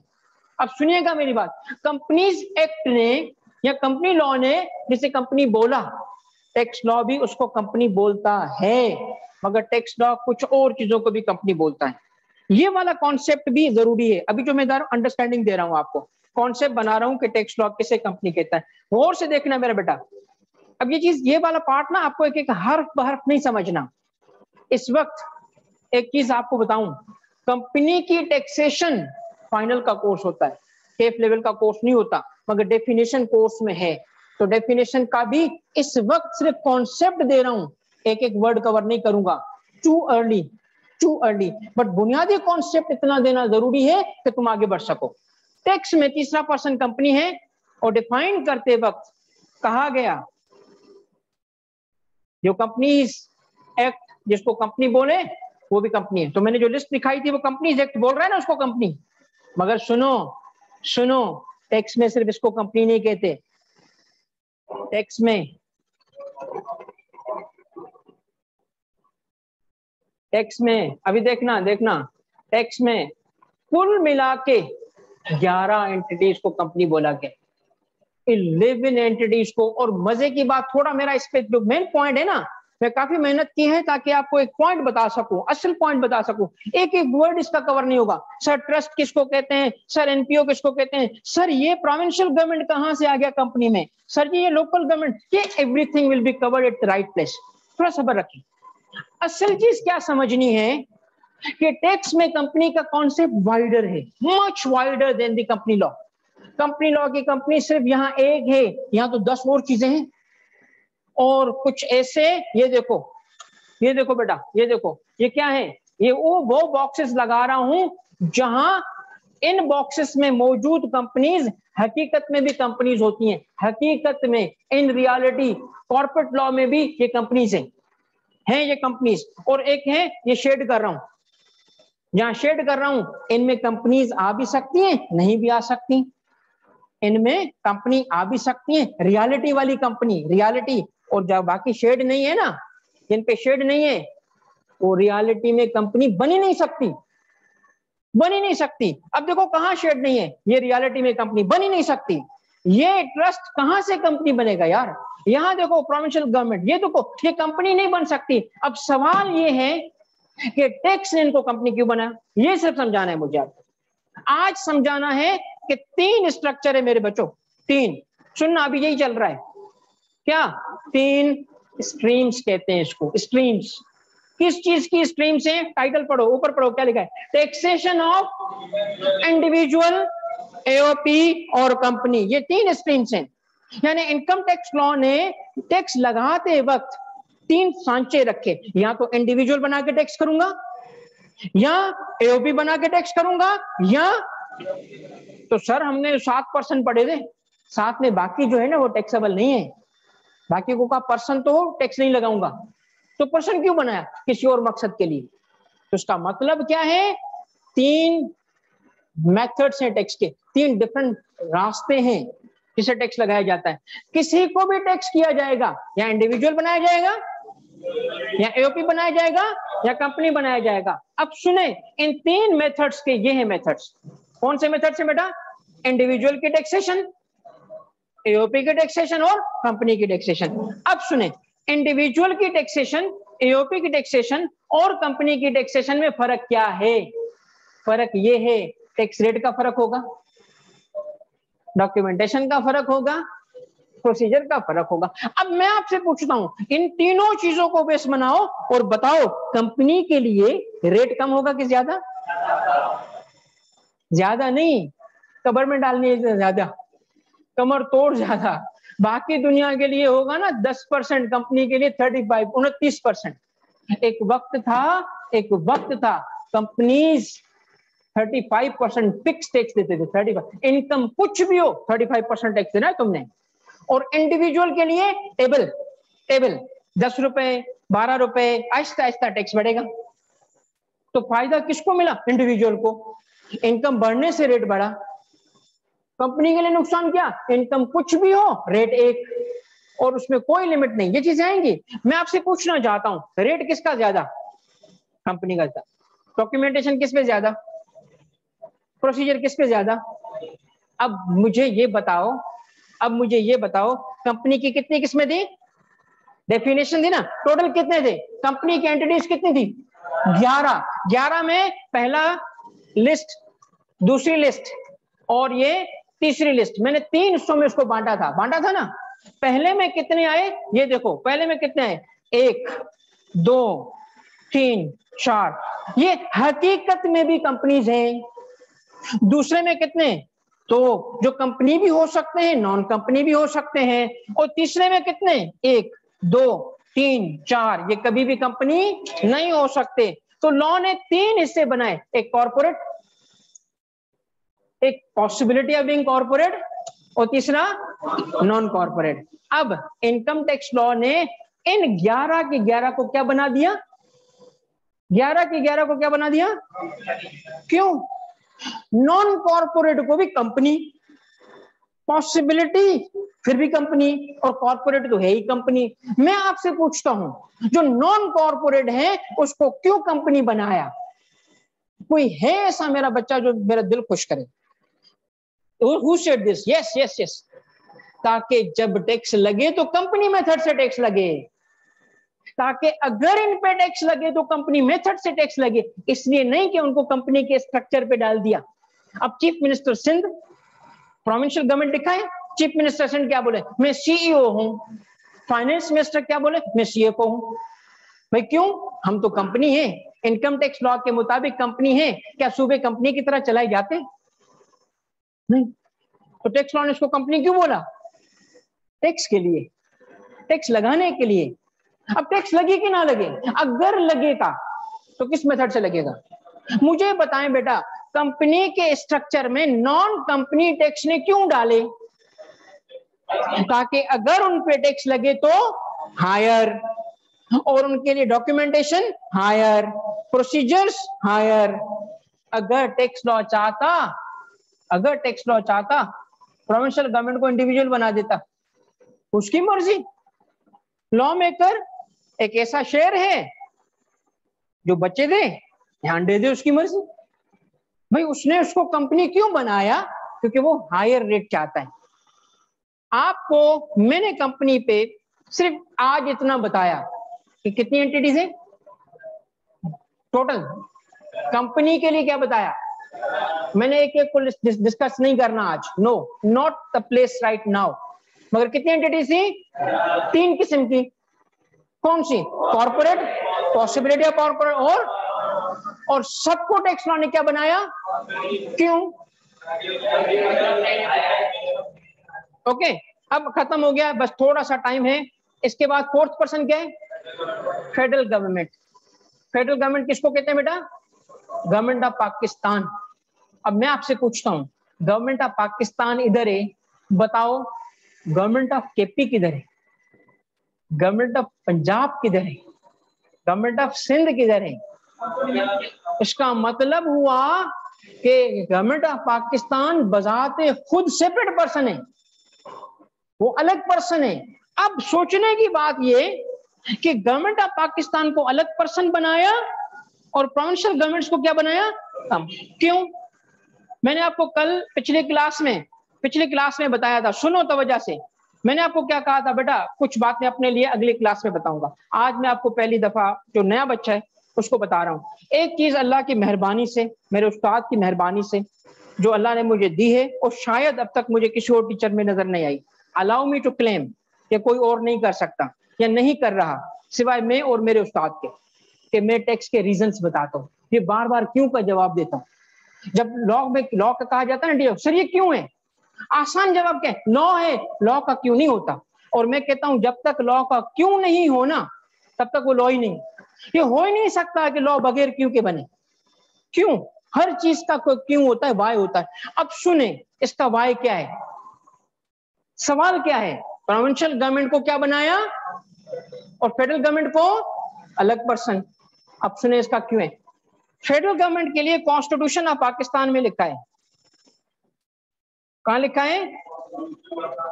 अब सुनिएगा मेरी बात, कंपनीज एक्ट ने या कंपनी लॉ ने जिसे कंपनी बोला, टैक्स लॉ भी उसको कंपनी बोलता है, मगर टैक्स लॉ कुछ और चीजों को भी कंपनी बोलता है। ये वाला कॉन्सेप्ट भी जरूरी है। अभी जो मैं अंडरस्टैंडिंग दे रहा हूं आपको, कॉन्सेप्ट बना रहा हूं कि टैक्स लॉ किसे कंपनी कहता है, गौर से देखना मेरा बेटा। अब ये चीज, ये वाला पार्ट ना आपको एक एक हर्फ बहर्फ नहीं समझना। इस वक्त एक चीज आपको बताऊं, कंपनी की टैक्सेशन फाइनल का कोर्स होता है, केफ लेवल का कोर्स नहीं होता, मगर डेफिनेशन कोर्स में है। तो डेफिनेशन का भी इस वक्त सिर्फ कॉन्सेप्ट दे रहा हूं, एक एक वर्ड कवर नहीं करूंगा, टू अर्ली, बट बुनियादी कॉन्सेप्ट इतना देना जरूरी है कि तुम आगे बढ़ सको। टैक्स में तीसरा पर्सन कंपनी है, और डिफाइन करते वक्त कहा गया जो कंपनीज एक्ट जिसको कंपनी बोले वो भी कंपनी है। तो मैंने जो लिस्ट दिखाई थी वो कंपनीज एक्ट बोल रहा है ना उसको कंपनी, मगर सुनो टैक्स में सिर्फ इसको कंपनी नहीं कहते, टैक्स में अभी देखना टैक्स में कुल मिला के 11 एंटिटीज को कंपनी बोला गया, 11 एंटिटीज को। और मजे की बात, थोड़ा मेरा इस पे जो मेन पॉइंट है ना, मैं काफी मेहनत की है ताकि आपको एक पॉइंट बता सकूं, असल पॉइंट बता सकूं। एक एक वर्ड इसका कवर नहीं होगा। सर ट्रस्ट किसको कहते हैं, सर एनपीओ किसको कहते हैं, सर ये प्रोविंशियल गवर्नमेंट कहां से आ गया कंपनी में, सर जी ये लोकल गवर्नमेंट, ये everything will be covered at the right place. थोड़ा सब्र रखिए। असल चीज क्या समझनी है कि टैक्स में कंपनी का कॉन्सेप्ट वाइडर है, much wider than the company law. Company law की कंपनी सिर्फ यहाँ एक है, यहाँ तो 10 और चीजें हैं, और कुछ ऐसे, ये देखो बेटा, ये देखो ये क्या है, ये वो बॉक्सेस लगा रहा हूं जहां इन बॉक्सेस में मौजूद कंपनीज हकीकत में भी कंपनीज होती हैं, हकीकत में, इन रियलिटी कॉर्पोरेट लॉ में भी ये कंपनीज हैं ये कंपनीज। और एक है ये शेड कर रहा हूं, जहां शेड कर रहा हूं इनमें कंपनीज आ भी सकती हैं, नहीं भी आ सकती, इनमें कंपनी आ भी सकती है, रियलिटी वाली कंपनी, रियलिटी। और जब बाकी शेड नहीं है ना, जिन पे शेड नहीं है, वो रियलिटी में कंपनी बनी नहीं सकती। अब देखो कहां शेड नहीं है, ये रियलिटी में कंपनी बनी नहीं सकती। ये ट्रस्ट कहां से कंपनी बनेगा यार, यहां देखो प्रोविंशियल गवर्नमेंट, ये देखो ये कंपनी नहीं बन सकती। अब सवाल ये है कि टैक्स ने इनको कंपनी क्यों बनाया, ये सिर्फ समझाना है मुझे आपको। आज समझाना है कि 3 स्ट्रक्चर है मेरे बच्चों, 3, सुनना अभी यही चल रहा है क्या, 3 स्ट्रीम्स कहते हैं इसको, स्ट्रीम्स। किस चीज की स्ट्रीम्स हैं, टाइटल पढ़ो, ऊपर पढ़ो क्या लिखा है, टैक्सेशन ऑफ इंडिविजुअल, एओपी और कंपनी, ये 3 स्ट्रीम्स हैं। यानी इनकम टैक्स लॉ ने टैक्स लगाते वक्त 3 सांचे रखे, या तो इंडिविजुअल बना के टैक्स करूंगा, या एओपी बना के टैक्स करूंगा, या तो सर हमने 7% पढ़े थे, 7 में बाकी जो है ना वो टैक्सेबल नहीं है, बाकी को का पर्सन तो टैक्स नहीं लगाऊंगा, तो पर्सन क्यों बनाया, किसी और मकसद के लिए। तो इसका मतलब क्या है, 3 मेथड्स हैं टैक्स के, 3 डिफरेंट रास्ते हैं जिसे टैक्स लगाया जाता है। किसी को भी टैक्स किया जाएगा, या इंडिविजुअल बनाया जाएगा, या एओपी बनाया जाएगा, या कंपनी बनाया जाएगा। अब सुने, इन 3 मेथड्स के ये हैं मेथड्स। कौन से मेथड्स हैं बेटा, इंडिविजुअल की टैक्सेशन, एओपी की टैक्सेशन और कंपनी की टैक्सेशन। अब सुने, इंडिविजुअल की टैक्सेशन, एओपी की टैक्सेशन और कंपनी की टैक्सेशन में फर्क क्या है। फर्क ये है, टैक्स रेट का फर्क होगा, डॉक्यूमेंटेशन का फर्क होगा, प्रोसीजर का फर्क होगा। अब मैं आपसे पूछता हूं, इन तीनों चीजों को बेस बनाओ और बताओ कंपनी के लिए रेट कम होगा कि ज्यादा, ज्यादा नहीं, कबर में डालनी है ज्यादा, कमर तोड़ ज्यादा। बाकी दुनिया के लिए होगा ना 10%, कंपनी के लिए 35, 29%। एक वक्त था कंपनीज 35% फिक्स टैक्स देते थे, 35 इनकम कुछ भी हो 35% टैक्स देना है तुमने। और इंडिविजुअल के लिए टेबल 10 रुपए 12 रुपए, आहिस्ता आहिस्ता टैक्स बढ़ेगा। तो फायदा किसको मिला, इंडिविजुअल को, इनकम बढ़ने से रेट बढ़ा। कंपनी के लिए नुकसान क्या, इनकम कुछ भी हो रेट 1 और उसमें कोई लिमिट नहीं, ये चीजें आएंगी। मैं आपसे पूछना चाहता हूं, रेट किसका ज्यादा, कंपनी का ज्यादा, डॉक्यूमेंटेशन किस पे ज्यादा, प्रोसीजर किस पे ज्यादा। अब मुझे ये बताओ कंपनी की कितनी किस्में थी, डेफिनेशन थी ना, टोटल कितने थे, कंपनी की एंटिटीज कितनी थी, 11 में पहला लिस्ट, दूसरी लिस्ट और ये तीसरी लिस्ट। मैंने 3 हिस्सों में उसको बांटा था ना। पहले में कितने आए, ये देखो पहले में कितने आए, 1 2 3 4, ये हकीकत में भी कंपनीज हैं। दूसरे में कितने, तो जो कंपनी भी हो सकते हैं, नॉन कंपनी भी हो सकते हैं। और तीसरे में कितने, 1 2 3 4, ये कभी भी कंपनी नहीं हो सकते। तो लॉ ने 3 हिस्से बनाए, एक कॉर्पोरेट, एक पॉसिबिलिटी ऑफ बीइंग कॉर्पोरेट और तीसरा नॉन कॉर्पोरेट। अब इनकम टैक्स लॉ ने इन 11 के 11 को क्या बना दिया, 11 के 11 को क्या बना दिया, क्यों, नॉन कॉर्पोरेट को भी कंपनी, पॉसिबिलिटी फिर भी कंपनी, और कॉर्पोरेट तो है ही कंपनी। मैं आपसे पूछता हूं, जो नॉन कॉर्पोरेट है उसको क्यों कंपनी बनाया, कोई है ऐसा मेरा बच्चा जो मेरा दिल खुश करे, Who said this? Yes. ताकि जब टैक्स लगे तो कंपनी मेथड से टैक्स लगे, ताकि अगर इन पे टैक्स लगे तो कंपनी मेथड से टैक्स लगे, इसलिए नहीं कि उनको कंपनी के स्ट्रक्चर पे डाल दिया। अब chief minister Sindh, provincial government लिखा है, चीफ मिनिस्टर सिंध क्या बोले, मैं सीईओ हूं। फाइनेंस मिनिस्टर क्या बोले, मैं सीएफओ हूं। भाई क्यों, हम तो कंपनी है, इनकम टैक्स लॉ के मुताबिक कंपनी है, क्या सूबे कंपनी की तरह चलाए जाते नहीं। तो टैक्स लॉ ने इसको कंपनी क्यों बोला, टैक्स के लिए, टैक्स लगाने के लिए। अब टैक्स लगे कि ना लगे, अगर लगेगा तो किस मेथड से लगेगा, मुझे बताएं बेटा। कंपनी के स्ट्रक्चर में नॉन कंपनी टैक्स ने क्यों डाले, ताकि अगर उन पे टैक्स लगे तो हायर, और उनके लिए डॉक्यूमेंटेशन हायर, प्रोसीजर्स हायर। अगर टैक्स लॉ चाहता प्रोविंशियल गवर्नमेंट को इंडिविजुअल बना देता, उसकी मर्जी। लॉ मेकर एक ऐसा शेर है जो बच्चे दे ध्यान दे दे, उसकी मर्जी। भाई उसने उसको कंपनी क्यों बनाया, क्योंकि वो हायर रेट चाहता है। आपको मैंने कंपनी पे सिर्फ आज इतना बताया कि कितनी एंटिटीज है, टोटल। कंपनी के लिए क्या बताया मैंने, एक एक को डिस्कस नहीं करना आज, no not the place right now. मगर कितनी एंटिटी थी? 3 किस्म की। कौन सी? कॉर्पोरेट, पॉसिबिलिटी ऑफ कॉर्पोरेट, और सबको टैक्स लॉ ने क्या बनाया? क्यों? ओके, अब खत्म हो गया, बस थोड़ा सा टाइम है। इसके बाद फोर्थ पर्सन क्या है? Federal government. फेडरल गवर्नमेंट किसको कहते हैं बेटा? Government of Pakistan. अब मैं आपसे पूछता हूं, गवर्नमेंट ऑफ पाकिस्तान इधर है, बताओ गवर्नमेंट ऑफ केपी किधर है? गवर्नमेंट ऑफ पंजाब किधर है? गवर्नमेंट ऑफ सिंध किधर है? इसका मतलब हुआ कि गवर्नमेंट ऑफ पाकिस्तान बजाते खुद सेपरेट पर्सन है, वो अलग पर्सन है। अब सोचने की बात ये कि गवर्नमेंट ऑफ पाकिस्तान को अलग पर्सन बनाया और प्रोविंशियल गवर्नमेंट्स को क्या बनाया? कम। क्यों? मैंने आपको कल पिछले क्लास में बताया था, सुनो तवज्जो से। मैंने आपको क्या कहा था बेटा? कुछ बातें अपने लिए अगली क्लास में बताऊंगा। आज मैं आपको पहली दफा जो नया बच्चा है उसको बता रहा हूं। एक चीज अल्लाह की मेहरबानी से, मेरे उस्ताद की मेहरबानी से जो अल्लाह ने मुझे दी है, और शायद अब तक मुझे किसी और टीचर में नजर नहीं आई, अलाउ मी टू क्लेम, कि कोई और नहीं कर सकता या नहीं कर रहा सिवाय मैं और मेरे उस्ताद के, कि मैं टैक्स के रीजंस बताता हूँ। ये बार बार क्यों का जवाब देता हूँ। जब लॉ का कहा जाता है ना सर ये क्यों है, आसान जवाब क्या है? लॉ है, लॉ का क्यों नहीं होता। और मैं कहता हूं जब तक लॉ का क्यों नहीं होना तब तक वो लॉ ही नहीं। ये हो ही नहीं सकता कि लॉ बगैर क्यों के बने। क्यों? हर चीज का कोई क्यों होता है, वाई होता है। अब सुने इसका वाई क्या है। सवाल क्या है? प्रोविंशियल गवर्नमेंट को क्या बनाया और फेडरल गवर्नमेंट को अलग पर्सन। अब सुने इसका क्यों है। फेडरल गवर्नमेंट के लिए कॉन्स्टिट्यूशन ऑफ पाकिस्तान में लिखा है, कहां लिखा है?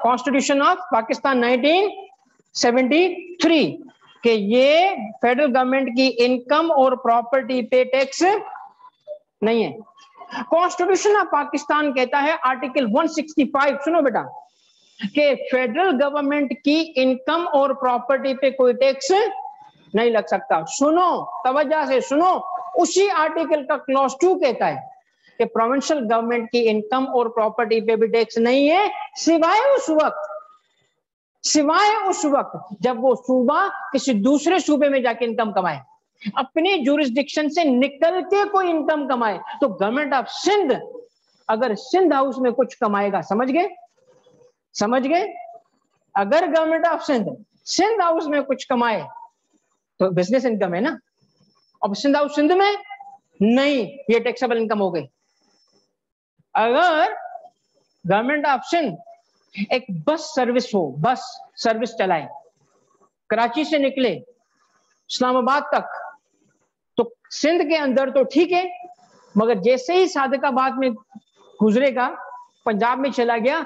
कॉन्स्टिट्यूशन ऑफ पाकिस्तान 1973 कि ये फेडरल गवर्नमेंट की इनकम और प्रॉपर्टी पे टैक्स नहीं है। कॉन्स्टिट्यूशन ऑफ पाकिस्तान कहता है आर्टिकल 165, सुनो बेटा, कि फेडरल गवर्नमेंट की इनकम और प्रॉपर्टी पे कोई टैक्स नहीं लग सकता। सुनो तवज्जो से सुनो, उसी आर्टिकल का क्लॉज 2 कहता है कि प्रोविंशियल गवर्नमेंट की इनकम और प्रॉपर्टी पे भी टैक्स नहीं है, सिवाय उस वक्त जब वो सूबा किसी दूसरे सूबे में जाके इनकम कमाए, अपने जुरिस्डिक्शन से निकल के कोई इनकम कमाए। तो गवर्नमेंट ऑफ सिंध अगर सिंध हाउस में कुछ कमाएगा, समझ गए? अगर गवर्नमेंट ऑफ सिंध हाउस में कुछ कमाए तो बिजनेस इनकम है ना। अब सिंध हाउस सिंध में नहीं, ये टैक्सेबल इनकम हो गई। अगर गवर्नमेंट ऑफ सिंध एक बस सर्विस चलाए, कराची से निकले इस्लामाबाद तक, तो सिंध के अंदर तो ठीक है, मगर जैसे ही सादिकाबाद में गुजरेगा, पंजाब में चला गया,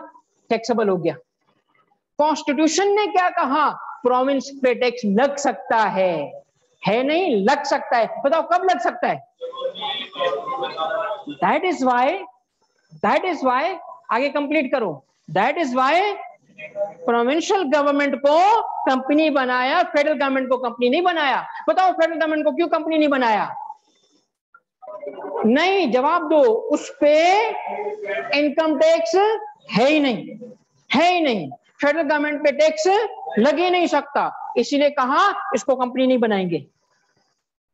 टैक्सेबल हो गया। कॉन्स्टिट्यूशन ने क्या कहा? प्रोविंस पे टैक्स लग सकता है नहीं, लग सकता है। बताओ कब लग सकता है? दैट इज वाई आगे कंप्लीट करो। That is why provincial government को कंपनी बनाया, फेडरल गवर्नमेंट को कंपनी नहीं बनाया। बताओ फेडरल गवर्नमेंट को क्यों कंपनी नहीं बनाया? नहीं, जवाब दो। उस पे इनकम टैक्स है ही नहीं। फेडरल गवर्नमेंट पे टैक्स लग ही नहीं सकता, इसीलिए कहा इसको कंपनी नहीं बनाएंगे।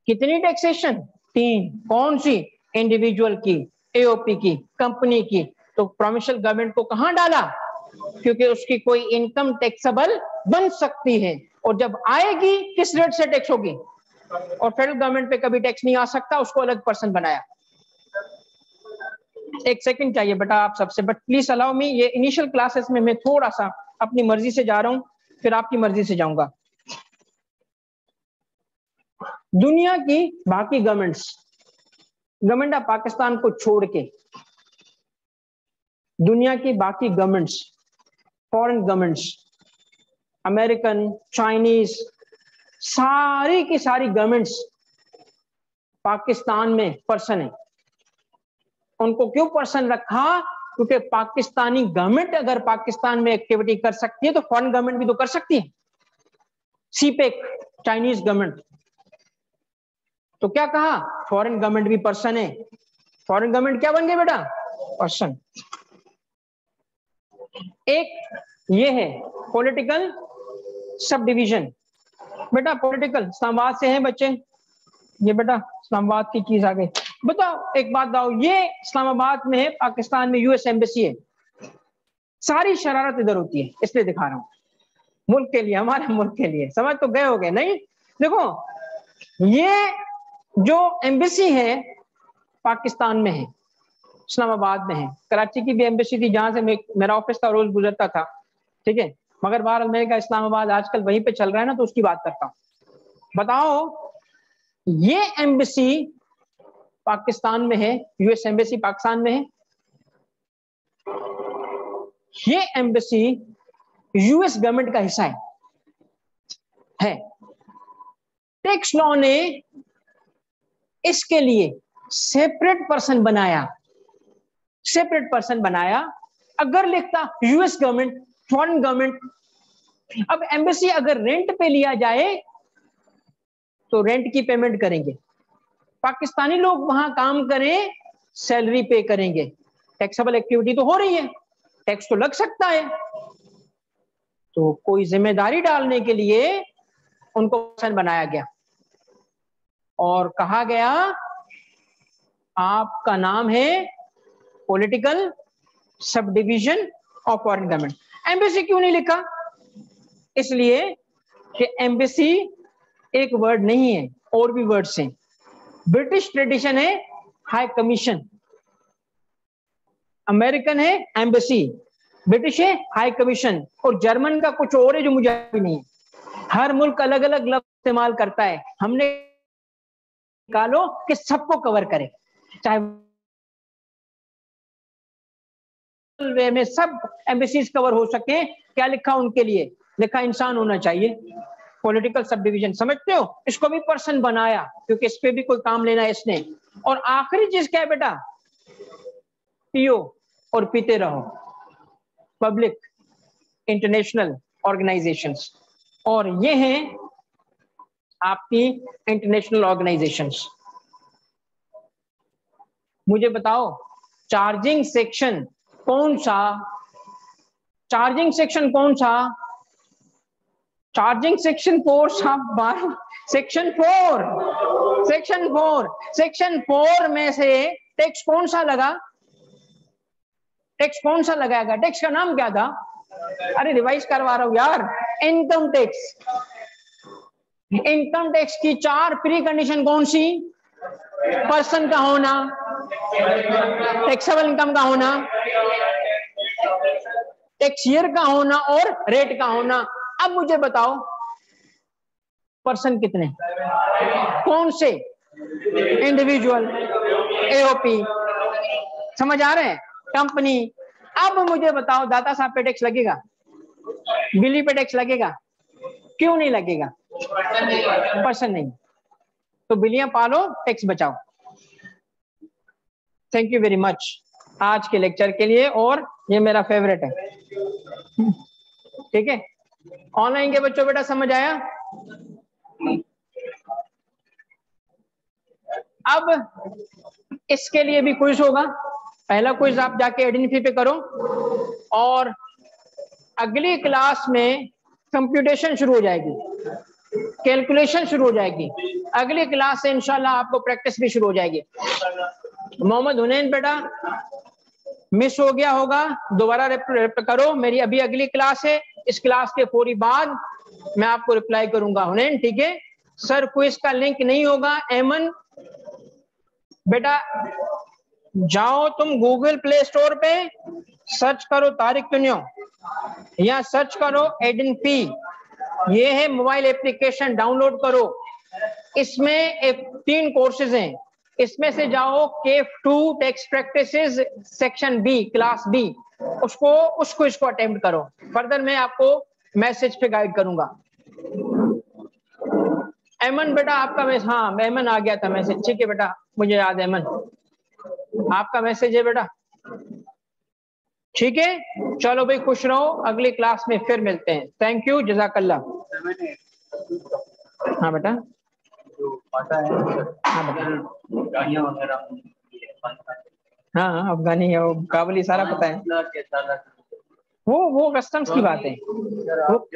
कितनी टैक्सेशन? 3। कौन सी? इंडिविजुअल की, एओपी की, कंपनी की। तो प्रोविंशियल गवर्नमेंट को कहां डाला? क्योंकि उसकी कोई इनकम टैक्सेबल बन सकती है, और जब आएगी किस रेट से टैक्स होगी, और फेडरल गवर्नमेंट पे कभी टैक्स नहीं आ सकता, उसको अलग पर्सन बनाया। एक सेकंड चाहिए बेटा आप सबसे, बट प्लीज अलाउ मी। ये इनिशियल क्लासेस में मैं थोड़ा सा अपनी मर्जी से जा रहा हूं, फिर आपकी मर्जी से जाऊंगा। दुनिया की बाकी गवर्नमेंट ऑफ पाकिस्तान को छोड़ के दुनिया की बाकी governments, foreign governments, American, Chinese, सारी की सारी गवर्नमेंट्स पाकिस्तान में पर्सन है। उनको क्यों पर्सन रखा? क्योंकि पाकिस्तानी गवर्नमेंट अगर पाकिस्तान में एक्टिविटी कर सकती है तो फॉरेन गवर्नमेंट भी तो कर सकती है। सीपेक चाइनीज गवर्नमेंट, तो क्या कहा, फॉरेन गवर्नमेंट भी पर्सन है। फॉरेन गवर्नमेंट क्या बन गए बेटा, पर्सन। एक ये है पॉलिटिकल सब डिवीजन। बेटा पॉलिटिकल इस्लामाबाद से है बच्चे, ये बेटा इस्लामाबाद की चीज आ गई। बताओ एक बात बताओ, ये इस्लामाबाद में है, पाकिस्तान में यूएस एम्बेसी है। सारी शरारत इधर होती है, इसलिए दिखा रहा हूं, मुल्क के लिए, हमारे मुल्क के लिए। समझ तो गए होगे नहीं? देखो ये जो एम्बेसी है पाकिस्तान में है, इस्लामाबाद में है। कराची की भी एम्बेसी थी जहां से मेरा ऑफिस था, रोज गुजरता था, ठीक है। मगर बहरहाल मैंने कहा इस्लामाबाद आजकल वहीं पे चल रहा है ना, तो उसकी बात करता हूं। बताओ ये एम्बेसी पाकिस्तान में है, यूएस एम्बेसी पाकिस्तान में है। ये एम्बेसी यूएस गवर्नमेंट का हिस्सा है। टैक्स लॉ ने इसके लिए सेपरेट पर्सन बनाया, सेपरेट पर्सन बनाया। अगर लिखता यूएस गवर्नमेंट, फॉरेन गवर्नमेंट, अब एम्बेसी अगर रेंट पे लिया जाए तो रेंट की पेमेंट करेंगे, पाकिस्तानी लोग वहां काम करें सैलरी पे करेंगे। टैक्सेबल एक्टिविटी तो हो रही है, टैक्स तो लग सकता है। तो कोई जिम्मेदारी डालने के लिए उनको पर्सन बनाया गया और कहा गया आपका नाम है political sub division of foreign government. Embassy क्यों नहीं लिखा? इसलिए कि एम्बेसी एक वर्ड नहीं है, और भी वर्ड्स हैं। ब्रिटिश ट्रेडिशन है हाई कमीशन, अमेरिकन है एम्बेसी, ब्रिटिश है हाई कमीशन, और जर्मन का कुछ और है जो मुझे भी नहीं है। हर मुल्क अलग अलग लफ्ज इस्तेमाल करता है, हमने निकालो कि सबको कवर करे, चाहे वे में सब एम्बेसीज कवर हो सके। क्या लिखा उनके लिए? लिखा इंसान होना चाहिए, पॉलिटिकल सब डिवीजन। समझते हो? इसको भी पर्सन बनाया क्योंकि इस पे भी कोई काम लेना है इसने। और आखिरी चीज क्या है बेटा? पियो और पीते रहो, पब्लिक इंटरनेशनल ऑर्गेनाइजेशंस। और ये हैं आपकी इंटरनेशनल ऑर्गेनाइजेशंस। मुझे बताओ चार्जिंग सेक्शन कौन सा, चार्जिंग सेक्शन कौन सा? Charging section 4 section 4, section 4, section 4 में से टैक्स कौन सा लगा? टैक्स कौन सा लगाएगा? टैक्स का नाम क्या था? अरे रिवाइज करवा रहा हूं यार। Income tax. इनकम टैक्स की 4 प्री कंडीशन कौन सी? पर्सन का होना, टैक्सेबल इनकम का होना, टैक्स ईयर का होना और रेट का होना। अब मुझे बताओ पर्सन कितने, कौन से? इंडिविजुअल, एओपी, समझ आ रहे हैं? कंपनी। अब मुझे बताओ दाता साहब पे टैक्स लगेगा? बिली पे टैक्स लगेगा? क्यों नहीं लगेगा? पर्सन नहीं। तो बिलियां पालो, टैक्स बचाओ। थैंक यू वेरी मच आज के लेक्चर के लिए, और ये मेरा फेवरेट है, ठीक है। ऑनलाइन के बच्चों बेटा समझ आया? अब इसके लिए भी क्विज होगा। पहला क्विज आप जाके एडमिन पे करो, और अगली क्लास में कंप्यूटेशन शुरू हो जाएगी, कैलकुलेशन शुरू हो जाएगी। अगली क्लास से इंशाल्लाह आपको प्रैक्टिस भी शुरू हो जाएगी। मोहम्मद हुनैन बेटा मिस हो गया होगा, दोबारा करो। मेरी अभी अगली क्लास है, इस क्लास के पूरी बाद मैं आपको रिप्लाई करूंगा हुनैन, ठीक है? सर क्विज का लिंक नहीं होगा। एमन बेटा जाओ तुम गूगल प्ले स्टोर पे सर्च करो तारिक कुनियो, या सर्च करो एडन पी, ये है मोबाइल एप्लीकेशन, डाउनलोड करो। इसमें 3 कोर्सेज हैं, इसमें से जाओ केफ 2 tax practices section B, class B, उसको इसको अटेम्प्ट करो। फर्दर मैं आपको मैसेज पे गाइड करूंगा। एमन बेटा आपका मैसेज, हाँ एमन आ गया था मैसेज, ठीक है बेटा, मुझे याद है एमन आपका मैसेज है बेटा, ठीक है। चलो भाई खुश रहो, अगली क्लास में फिर मिलते हैं। थैंक यू, जज़ाकल्लाह। हाँ बेटा। पता है हाँ बताओ। गाड़ियाँ वगैरह हाँ हाँ, अफगानी है वो, काबुली सारा पता है। कैसा वो कस्टम्स की बात है वो।